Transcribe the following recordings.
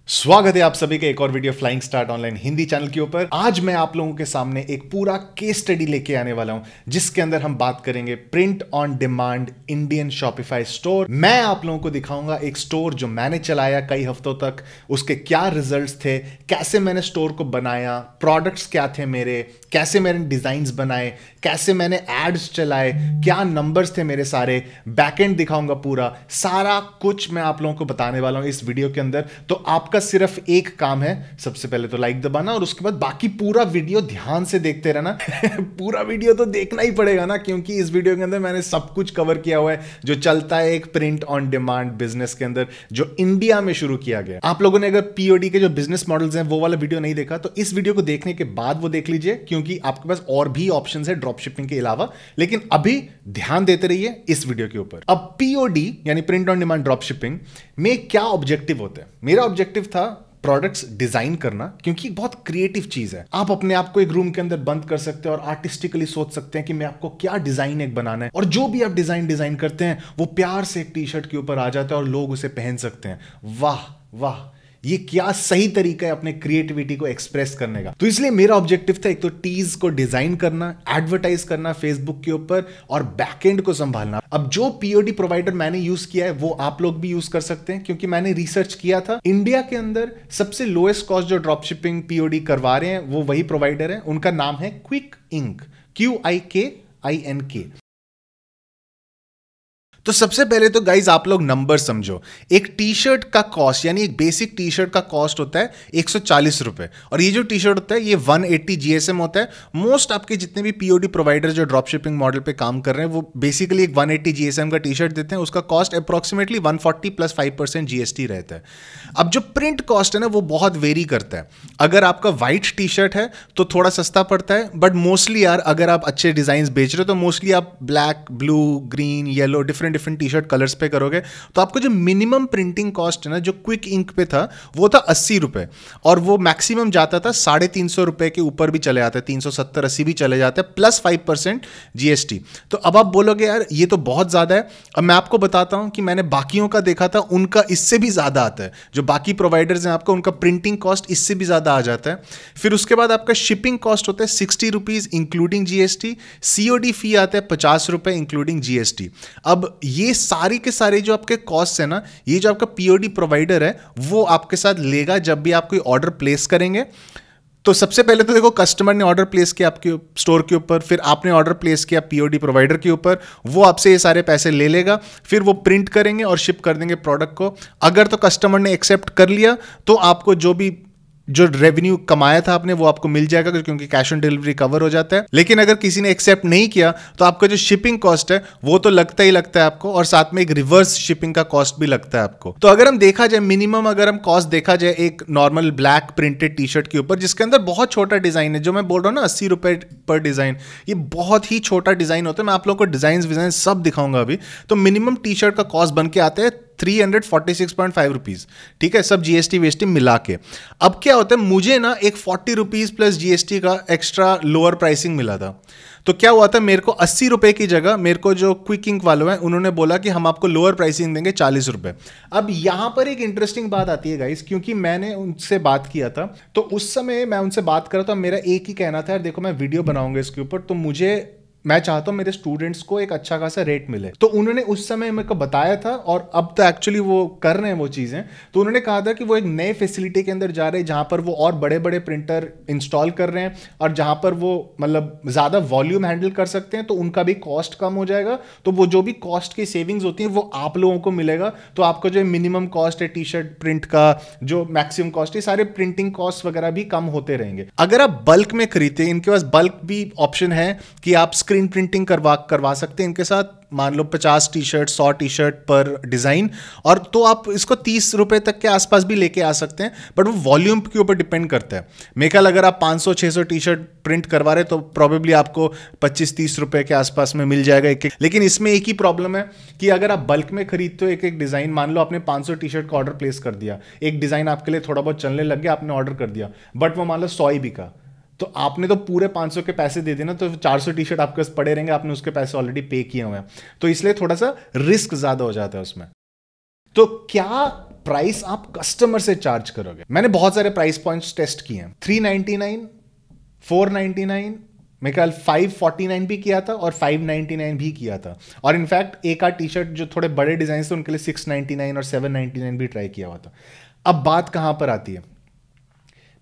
स्वागत है आप सभी का एक और video flying start online Hindi channel के ऊपर। आज मैं आप लोगों के सामने एक पूरा केस स्टडी लेके आने वाला हूं जिसके अंदर हम बात करेंगे print on demand Indian Shopify store. मैं आप लोगों को दिखाऊंगा एक स्टोर जो मैंने चलाया कई हफ्तों तक, उसके क्या रिजल्ट्स थे, कैसे मैंने स्टोर को बनाया, प्रोडक्ट्स क्या थे मेरे, कैसे मैंने डिजाइन्स बनाए, कैसे मैंने एड्स चलाए, क्या नंबर्स थे मेरे सारे, बैकएंड दिखाऊंगा, पूरा सारा कुछ मैं आप लोगों को बताने वाला हूं इस वीडियो के अंदर। तो आपका सिर्फ एक काम है, सबसे पहले तो लाइक दबाना और उसके बाद बाकी पूरा वीडियो ध्यान से देखते रहना। पूरा वीडियो तो देखना ही पड़ेगा ना, क्योंकि इस वीडियो के अंदर मैंने सब कुछ कवर किया हुआ है जो चलता है एक प्रिंट ऑन डिमांड बिजनेस के अंदर जो इंडिया में शुरू किया गया। आप लोगों ने अगर पीओडी के जो बिजनेस मॉडल्स हैं वो वाला वीडियो नहीं देखा तो इस वीडियो को देखने के बाद वो देख लीजिए, क्योंकि आपके पास और भी ऑप्शन है ड्रॉप शिपिंग के अलावा। लेकिन अभी ध्यान देते रहिए इस वीडियो के ऊपर। अब पीओडी यानी print on demand drop shipping में क्या ऑब्जेक्टिव होता है? मेरा ऑब्जेक्टिव था प्रोडक्ट्स डिजाइन करना, क्योंकि बहुत क्रिएटिव चीज है। आप अपने आप को एक रूम के अंदर बंद कर सकते हैं और आर्टिस्टिकली सोच सकते हैं कि मैं आपको क्या डिजाइन एक बनाना है, और जो भी आप डिजाइन करते हैं वो प्यार से एक टी शर्ट के ऊपर आ जाता है और लोग उसे पहन सकते हैं। वाह वाह, ये क्या सही तरीका है अपने क्रिएटिविटी को एक्सप्रेस करने का। तो इसलिए मेरा ऑब्जेक्टिव था एक तो टीज को डिजाइन करना, एडवर्टाइज करना फेसबुक के ऊपर, और बैकएंड को संभालना। अब जो पीओडी प्रोवाइडर मैंने यूज किया है वो आप लोग भी यूज कर सकते हैं, क्योंकि मैंने रिसर्च किया था। इंडिया के अंदर सबसे लोएस्ट कॉस्ट जो ड्रॉप शिपिंग पीओडी करवा रहे हैं वो वही प्रोवाइडर है। उनका नाम है क्विक इंक, QIKINK। तो सबसे पहले तो गाइज आप लोग नंबर समझो। एक टी शर्ट का कॉस्ट यानी एक बेसिक टी शर्ट का कॉस्ट होता है 140 रुपए, और ये जो टी शर्ट होता है ये 180 GSM होता है। मोस्ट आपके जितने भी पीओडी प्रोवाइडर जो ड्रॉप शिपिंग मॉडल पे काम कर रहे हैं वो बेसिकली एक 180 GSM का टी शर्ट देते हैं। उसका कॉस्ट अप्रोक्सीमेटली 140 प्लस 5% GST रहता है। अब जो प्रिंट कॉस्ट है ना वो बहुत वेरी करता है। अगर आपका व्हाइट टी शर्ट है तो थोड़ा सस्ता पड़ता है, बट मोस्टली यार अगर आप अच्छे डिजाइन बेच रहे हो तो मोस्टली आप black, blue, green, yellow different T shirt colours पे करोगे तो आपको जो मिनिमम प्रिंटिंग कॉस्ट है ना जो क्विक इंक पे था वो था 80 रुपए, और वो मैक्सिमम जाता था 350 रुपए के ऊपर भी चले जाते हैं, 370-80 भी चले जाते हैं, प्लस 5% GST। तो अब आप बोलोगे यार ये तो बहुत ज्यादा है। अब मैं आपको बताता हूं कि मैंने बाकियों का देखा था, उनका इससे भी ज्यादा आता है। जो बाकी प्रोवाइडर्स हैं आपको उनका प्रिंटिंग कॉस्ट इससे भी ज्यादा आ जाता है। फिर उसके बाद आपका शिपिंग कॉस्ट होता है 60 रुपीज इंक्लूडिंग GST। COD फी आता है 50 रुपए इंक्लूडिंग GST। अब ये सारी के सारे जो आपके कॉस्ट है ना, ये जो आपका पीओडी प्रोवाइडर है वो आपके साथ लेगा जब भी आप कोई ऑर्डर प्लेस करेंगे। तो सबसे पहले तो देखो कस्टमर ने ऑर्डर प्लेस किया आपके स्टोर के ऊपर, फिर आपने ऑर्डर प्लेस किया पीओडी प्रोवाइडर के ऊपर, वो आपसे ये सारे पैसे ले लेगा, फिर वो प्रिंट करेंगे और शिप कर देंगे प्रोडक्ट को। अगर तो कस्टमर ने एक्सेप्ट कर लिया तो आपको जो रेवेन्यू कमाया था आपने वो आपको मिल जाएगा, क्योंकि कैश ऑन डिलीवरी कवर हो जाता है। लेकिन अगर किसी ने एक्सेप्ट नहीं किया तो आपका जो शिपिंग कॉस्ट है वो तो लगता ही लगता है आपको, और साथ में एक रिवर्स शिपिंग का कॉस्ट भी लगता है आपको। तो अगर हम देखा जाए मिनिमम, अगर हम कॉस्ट देखा जाए एक normal black printed T shirt के ऊपर जिसके अंदर बहुत छोटा डिजाइन है, जो मैं बोल रहा हूँ ना 80 रुपए पर डिजाइन, ये बहुत ही छोटा डिजाइन होता है। मैं आप लोगों को डिजाइन सब दिखाऊंगा अभी। तो मिनिमम टी शर्ट का कॉस्ट बन के आता है 346.5 रुपीज, ठीक है, सब GST वेस्टी मिला के। अब क्या होता है, मुझे ना एक 40 रुपीज प्लस GST का एक्स्ट्रा लोअर प्राइसिंग मिला था। तो क्या हुआ था, मेरे को 80 रुपए की जगह मेरे को जो क्विक इंक वालों हैं उन्होंने बोला कि हम आपको लोअर प्राइसिंग देंगे 40 रुपए। अब यहां पर एक इंटरेस्टिंग बात आती है गाइस, क्योंकि मैंने उनसे बात किया था तो उस समय मैं उनसे बात कर रहा था, मेरा एक ही कहना था, यार देखो मैं वीडियो बनाऊंगा इसके ऊपर तो मैं चाहता हूं मेरे स्टूडेंट्स को एक अच्छा खासा रेट मिले। तो उन्होंने उस समय मेरे को बताया था, और अब तो एक्चुअली वो कर रहे हैं वो चीजें। तो उन्होंने कहा था कि वो एक नए फैसिलिटी के अंदर जा रहे हैं जहां पर वो और बड़े बड़े प्रिंटर इंस्टॉल कर रहे हैं, और जहां पर वो मतलब ज्यादा वॉल्यूम हैंडल कर सकते हैं, तो उनका भी कॉस्ट कम हो जाएगा। तो वो जो भी कॉस्ट की सेविंग्स होती है वो आप लोगों को मिलेगा। तो आपको जो मिनिमम कॉस्ट है टी शर्ट प्रिंट का, जो मैक्सिमम कॉस्ट है, सारे प्रिंटिंग कॉस्ट वगैरह भी कम होते रहेंगे। अगर आप बल्क में खरीदते हैं, इनके पास बल्क भी ऑप्शन है कि आप स्क्रीन प्रिंटिंग करवा सकते हैं इनके साथ। मान लो 50 टी शर्ट 100 टी शर्ट पर डिजाइन, और तो आप इसको 30 रुपए तक के आसपास भी लेके आ सकते हैं, बट वो वॉल्यूम के ऊपर डिपेंड करता है। मेरे ख्याल अगर आप 500-600 टी शर्ट प्रिंट करवा रहे तो प्रॉबेबली आपको 25-30 रुपए के आसपास में मिल जाएगा एक। लेकिन इसमें एक ही प्रॉब्लम है कि अगर आप बल्क में खरीदते हो एक डिजाइन, मान लो आपने 500 टी शर्ट का ऑर्डर प्लेस कर दिया, एक डिजाइन आपके लिए थोड़ा बहुत चलने लग गया, आपने ऑर्डर कर दिया, बट वो मान लो 100 ही बिका, तो आपने तो पूरे 500 के पैसे दे देना, तो 400 टी शर्ट आपके पास पड़े रहेंगे, आपने उसके पैसे ऑलरेडी पे किए हुए हैं। तो इसलिए थोड़ा सा रिस्क ज्यादा हो जाता है उसमें। तो क्या प्राइस आप कस्टमर से चार्ज करोगे। मैंने बहुत सारे प्राइस पॉइंट्स टेस्ट किए हैं, 399, 499, मेरे ख्याल 549 भी किया था और 599 भी किया था, और इनफैक्ट एक आध टी शर्ट जो थोड़े बड़े डिजाइन थे उनके लिए 699 और 799 भी ट्राई किया हुआ था। अब बात कहां पर आती है,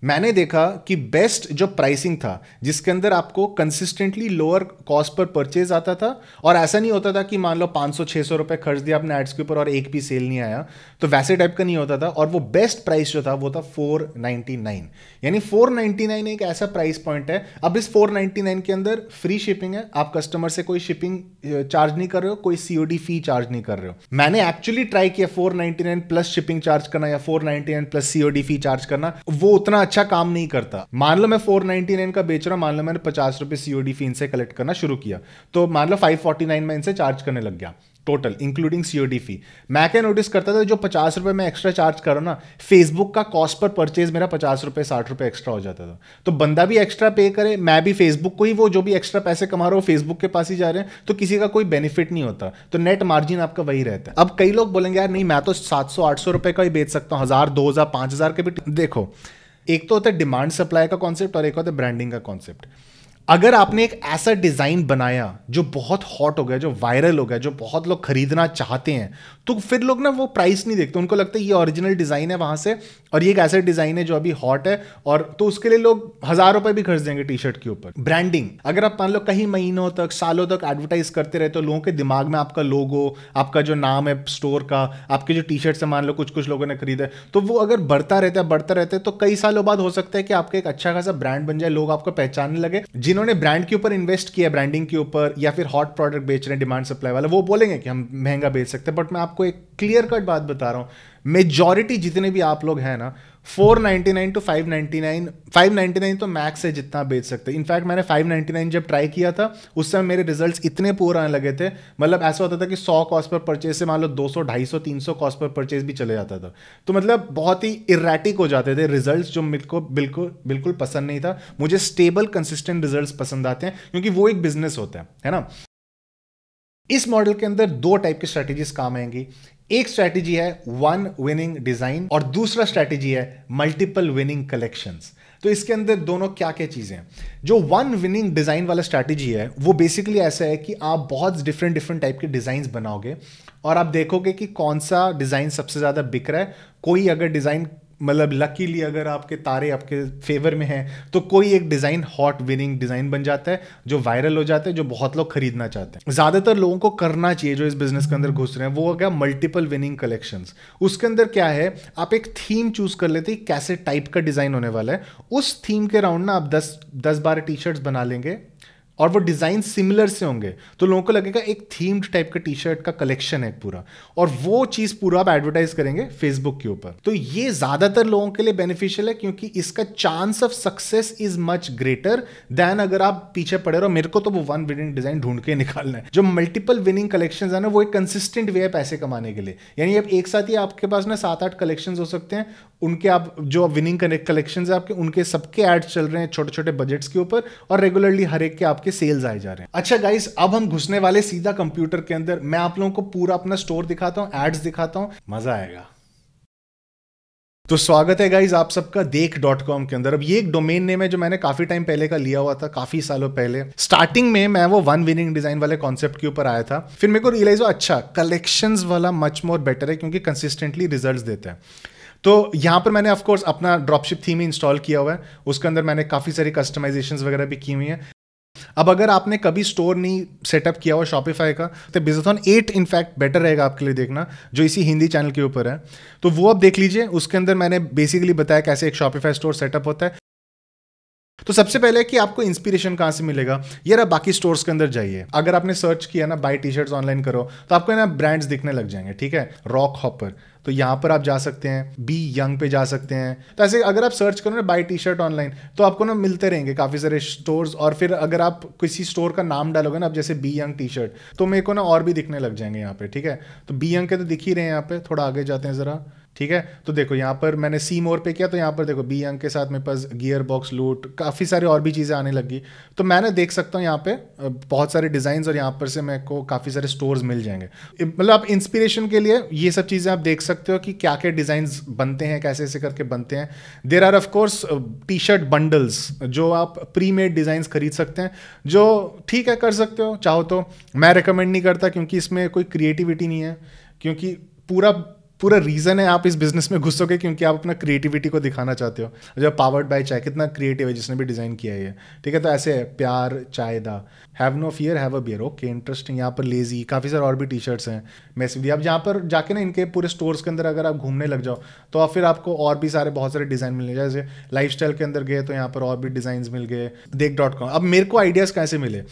मैंने देखा कि बेस्ट जो प्राइसिंग था जिसके अंदर आपको consistently lower cost per purchase आता था, और ऐसा नहीं होता था कि मान लो 500-600 रुपए खर्च दिया अपने एड्स के ऊपर और एक भी सेल नहीं आया, तो वैसे टाइप का नहीं होता था। और वो बेस्ट प्राइस जो था वो था 499, यानी 499 एक ऐसा प्राइस पॉइंट है। अब इस 499 के अंदर फ्री शिपिंग है, आप कस्टमर से कोई शिपिंग चार्ज नहीं कर रहे हो, कोई सीओडी फी चार्ज नहीं कर रहे हो। मैंने एक्चुअली ट्राई किया 499 प्लस शिपिंग चार्ज करना या 499 प्लस सीओडी फी चार्ज करना, वो उतना अच्छा काम नहीं करता। मान लो मैं 499 का बेच रहा हूं, मान लो मैंने 50 रुपए सीओडी फी इनसे कलेक्ट करना शुरू किया, तो मान लो 549 में इनसे चार्ज करने लग गया टोटल इंक्लूडिंग सीओडी फी। मैं क्या नोटिस करता था, जो 50 रुपए मैं एक्स्ट्रा चार्ज कर रहा हूं ना, फेसबुक का कॉस्ट पर परचेज मेरा 50 रुपए 60 रुपए एक्स्ट्रा हो जाता था। तो बंदा भी एक्स्ट्रा पे करे, मैं भी फेसबुक को ही, वो जो भी एक्स्ट्रा पैसे कमा रहा हो फेसबुक के पास ही जा रहे हैं, तो किसी का कोई बेनिफिट नहीं होता, तो नेट मार्जिन आपका वही रहता है। अब कई लोग बोलेंगे यार नहीं, मैं तो 700-800 रुपए का ही बेच सकता हूं, 1000, 2000, 5000 के भी। देखो, एक तो होता है डिमांड सप्लाई का कॉन्सेप्ट और एक होता है ब्रांडिंग का कॉन्सेप्ट। अगर आपने एक ऐसा डिजाइन बनाया जो बहुत हॉट हो गया, जो वायरल हो गया, जो बहुत लोग खरीदना चाहते हैं, तो फिर लोग ना वो प्राइस नहीं देखते, उनको लगता है ये ओरिजिनल डिजाइन है वहां से और ये एक ऐसा डिजाइन है जो अभी हॉट है, और तो उसके लिए लोग 1000 रुपए भी खर्च देंगे टी शर्ट के ऊपर। ब्रांडिंग, अगर आप मान लो कई महीनों तक, सालों तक एडवर्टाइज करते रहे, तो लोगों के दिमाग में आपका लोगो, आपका जो नाम है स्टोर का, आपके जो टी शर्ट से मान लो कुछ लोगों ने खरीदा, तो वो अगर बढ़ता रहता है तो कई सालों बाद हो सकता है कि आपका एक अच्छा खासा ब्रांड बन जाए, लोग आपको पहचानने लगे। जिन्होंने ब्रांड के ऊपर इन्वेस्ट किया, ब्रांडिंग के ऊपर, या फिर हॉट प्रोडक्ट बेच रहे हैं डिमांड सप्लाई वाला, वो बोलेंगे कि हम महंगा बेच सकते हैं, बट मैं आपको एक क्लियर कट बात बता रहा हूं, मेजॉरिटी जितने भी आप लोग हैं ना, 499 टू 599 तो मैक्स है जितना बेच सकते हैं। इनफैक्ट मैंने 599 जब ट्राई किया था उस समय मेरे रिजल्ट्स इतने पुअर आने लगे थे, मतलब ऐसा होता था कि 100 कॉस्ट पर परचेज से मान लो 200, 250, 300 कॉस्ट पर परचेज भी चले जाता था। तो मतलब बहुत ही इरेटिक हो जाते थे रिजल्ट्स, जो मेरे को बिल्कुल पसंद नहीं था। मुझे स्टेबल कंसिस्टेंट रिजल्ट्स पसंद आते हैं, क्योंकि वो एक बिजनेस होता है ना। इस मॉडल के अंदर दो टाइप की स्ट्रैटेजीज काम आएंगी। एक स्ट्रैटेजी है वन विनिंग डिजाइन और दूसरा स्ट्रैटेजी है मल्टीपल विनिंग कलेक्शंस। तो इसके अंदर दोनों क्या क्या चीजें हैं। जो वन विनिंग डिजाइन वाला स्ट्रैटेजी है वो बेसिकली ऐसा है कि आप बहुत डिफरेंट टाइप के डिजाइन बनाओगे और आप देखोगे कि कौन सा डिजाइन सबसे ज्यादा बिक रहा है। कोई अगर डिजाइन मतलब लकीली अगर आपके तारे आपके फेवर में हैं तो कोई एक डिजाइन हॉट विनिंग डिजाइन बन जाता है जो वायरल हो जाता है, जो बहुत लोग खरीदना चाहते हैं। ज्यादातर लोगों को करना चाहिए जो इस बिजनेस के अंदर घुस रहे हैं, वो हो गया मल्टीपल विनिंग कलेक्शंस। उसके अंदर क्या है, आप एक थीम चूज कर लेते हैं कैसे टाइप का डिजाइन होने वाला है, उस थीम के राउंड ना आप 10-12 टी शर्ट्स बना लेंगे और वो डिजाइन सिमिलर से होंगे, तो लोगों को लगेगा एक थीम्ड टाइप का टी शर्ट का कलेक्शन है पूरा, और वो चीज पूरा आप एडवर्टाइज करेंगे फेसबुक के ऊपर। तो ये ज्यादातर लोगों के लिए बेनिफिशियल है क्योंकि इसका chance of success is much greater than अगर आप पीछे पड़े रहो। मेरे को तो वो वन विनिंग डिजाइन ढूंढ के निकालना है। जो मल्टीपल विनिंग कलेक्शन है ना, वो एक कंसिस्टेंट वे है पैसे कमाने के लिए। यानी अब एक साथ ही आपके पास ना 7-8 कलेक्शन हो सकते हैं, उनके आप जो विनिंग कलेक्शन है आपके, उनके सबके एड्स चल रहे हैं छोटे छोटे बजट्स के ऊपर और रेगुलरली हर एक के आपके सेल्स आए जा रहे हैं। अच्छा गाइस, अब हम घुसने वाले सीधा कंप्यूटर के अंदर। मैं आप लोगों को पूरा अपना स्टोर दिखाता हूं, एड्स दिखाता हूं, मजा आएगा। तो स्वागत है गाइज आप सबका देख.com के अंदर। अब ये एक डोमेन नेम है जो मैंने काफी टाइम पहले का लिया हुआ था, काफी सालों पहले। स्टार्टिंग में मैं वो वन विनिंग डिजाइन वाले कॉन्सेप्ट के ऊपर आया था, फिर मेरे को रियलाइज हुआ अच्छा कलेक्शंस वाला मच मोर बेटर है क्योंकि कंसिस्टेंटली रिजल्ट्स देता है। तो यहाँ पर मैंने ऑफकोर्स अपना ड्रॉपशिप थीम इंस्टॉल किया हुआ है, उसके अंदर मैंने काफी सारी कस्टमाइजेशंस वगैरह भी की हुई हैं। अब अगर आपने कभी स्टोर नहीं सेटअप किया हुआ शॉपिफाई का, तो बिजनेसऑन 8 इनफैक्ट बेटर रहेगा आपके लिए देखना, जो इसी हिंदी चैनल के ऊपर है, तो वो आप देख लीजिए। उसके अंदर मैंने बेसिकली बताया कैसे एक शॉपिफाई स्टोर सेटअप होता है। तो सबसे पहले कि आपको इंस्पिरेशन कहाँ से मिलेगा, यार आप बाकी स्टोर्स के अंदर जाइए। अगर आपने सर्च किया ना बाय टी शर्ट्स ऑनलाइन करो, तो आपको ना ब्रांड्स दिखने लग जाएंगे, ठीक है। रॉक हॉपर, तो यहाँ पर आप जा सकते हैं, बी यंग पे जा सकते हैं। तो ऐसे अगर आप सर्च करो ना बाय टी शर्ट ऑनलाइन, तो आपको ना मिलते रहेंगे काफ़ी सारे स्टोर्स। और फिर अगर आप किसी स्टोर का नाम डालोगे ना, अब जैसे बी यंग टी शर्ट, तो मेरे को ना और भी दिखने लग जाएंगे यहाँ पे, ठीक है। तो बी यंग के तो दिख ही रहे हैं यहाँ पे, थोड़ा आगे जाते हैं ज़रा, ठीक है। तो देखो यहाँ पर मैंने सी मोर पे किया तो यहाँ पर देखो बी अंक के साथ मेरे पास गियर बॉक्स लूट काफ़ी सारी और भी चीज़ें आने लगी। तो मैंने देख सकता हूँ यहाँ पे बहुत सारे डिज़ाइंस और यहाँ पर से मेरे को काफ़ी सारे स्टोर्स मिल जाएंगे। मतलब आप इंस्पिरेशन के लिए ये सब चीज़ें आप देख सकते हो कि क्या क्या डिज़ाइंस बनते हैं, कैसे ऐसे करके बनते हैं। There are of course T shirt bundles जो आप प्री मेड डिज़ाइंस खरीद सकते हैं, जो ठीक है कर सकते हो चाहो तो। मैं रिकमेंड नहीं करता क्योंकि इसमें कोई क्रिएटिविटी नहीं है, क्योंकि पूरा रीज़न है आप इस बिजनेस में घुसोगे क्योंकि आप अपना क्रिएटिविटी को दिखाना चाहते हो। जब पावर्ड बाय चाय, कितना क्रिएटिव है जिसने भी डिज़ाइन किया है ये, ठीक है। तो ऐसे है, प्यार चाय दा, have no fear have a beer, okay interesting. यहाँ पर लेजी, काफ़ी सारे और भी टी शर्ट्स हैं। मैसिवली आप यहाँ पर जाके ना इनके पूरे स्टोर्स के अंदर अगर आप घूमने लग जाओ तो फिर आपको और भी सारे बहुत सारे डिज़ाइन मिलने, जैसे लाइफस्टाइल के अंदर गए तो यहाँ पर और भी डिज़ाइन मिल गए, देख.com। अब मेरे को आइडियाज़ कैसे मिले,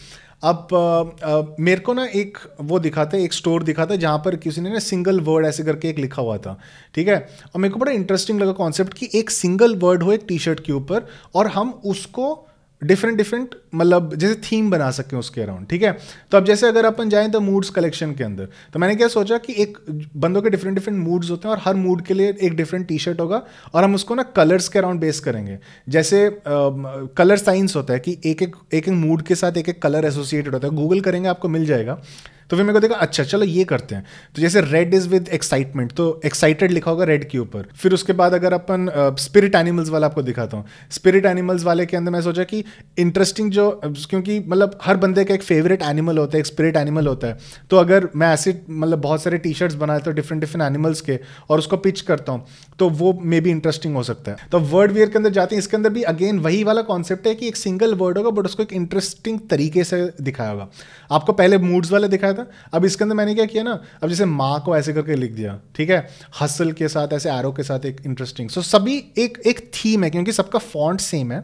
अब मेरे को ना एक वो दिखाता है, एक स्टोर दिखाता है जहाँ पर किसी ने ना सिंगल वर्ड ऐसे करके एक लिखा हुआ था, ठीक है। और मेरे को बड़ा इंटरेस्टिंग लगा कॉन्सेप्ट कि एक सिंगल वर्ड हो एक टी शर्ट के ऊपर और हम उसको डिफरेंट मतलब जैसे थीम बना सकें उसके अराउंड, ठीक है। तो अब जैसे अगर अपन जाएं तो मूड्स कलेक्शन के अंदर, तो मैंने क्या सोचा कि एक बंदों के डिफरेंट मूड्स होते हैं और हर मूड के लिए एक डिफरेंट टी शर्ट होगा और हम उसको ना कलर्स के अराउंड बेस करेंगे। जैसे कलर साइंस होता है कि एक मूड के साथ एक कलर एसोसिएटेड होता है, गूगल करेंगे आपको मिल जाएगा। तो फिर मेरे को देखा अच्छा चलो ये करते हैं। तो जैसे रेड इज विद एक्साइटमेंट, तो एक्साइटेड लिखा होगा रेड के ऊपर। फिर उसके बाद अगर अपन स्पिरिट एनिमल्स वाला आपको दिखाता हूँ, स्पिरिट एनिमल्स वाले के अंदर मैं सोचा कि इंटरेस्टिंग जो, क्योंकि मतलब हर बंदे का एक फेवरेट एनिमल होता है, एक स्पिरिट एनिमल होता है। तो अगर मैं ऐसे मतलब बहुत सारे टी शर्ट्स बनाता हूँ डिफरेंट एनिमल्स के और उसको पिच करता हूँ तो वो मे बी इंटरेस्टिंग हो सकता है। तो वर्ड वेयर के अंदर जाते हैं, इसके अंदर भी अगेन वही वाला कॉन्सेप्ट है कि एक सिंगल वर्ड होगा बट उसको एक इंटरेस्टिंग तरीके से दिखाया होगा। आपको पहले मूड्स वाले दिखाया था, अब इसके अंदर मैंने क्या किया ना, अब जैसे माँ को ऐसे करके लिख दिया, ठीक है, हसल के साथ ऐसे एरो के साथ एक इंटरेस्टिंग। सो सभी एक थीम है क्योंकि सबका फॉन्ट सेम है,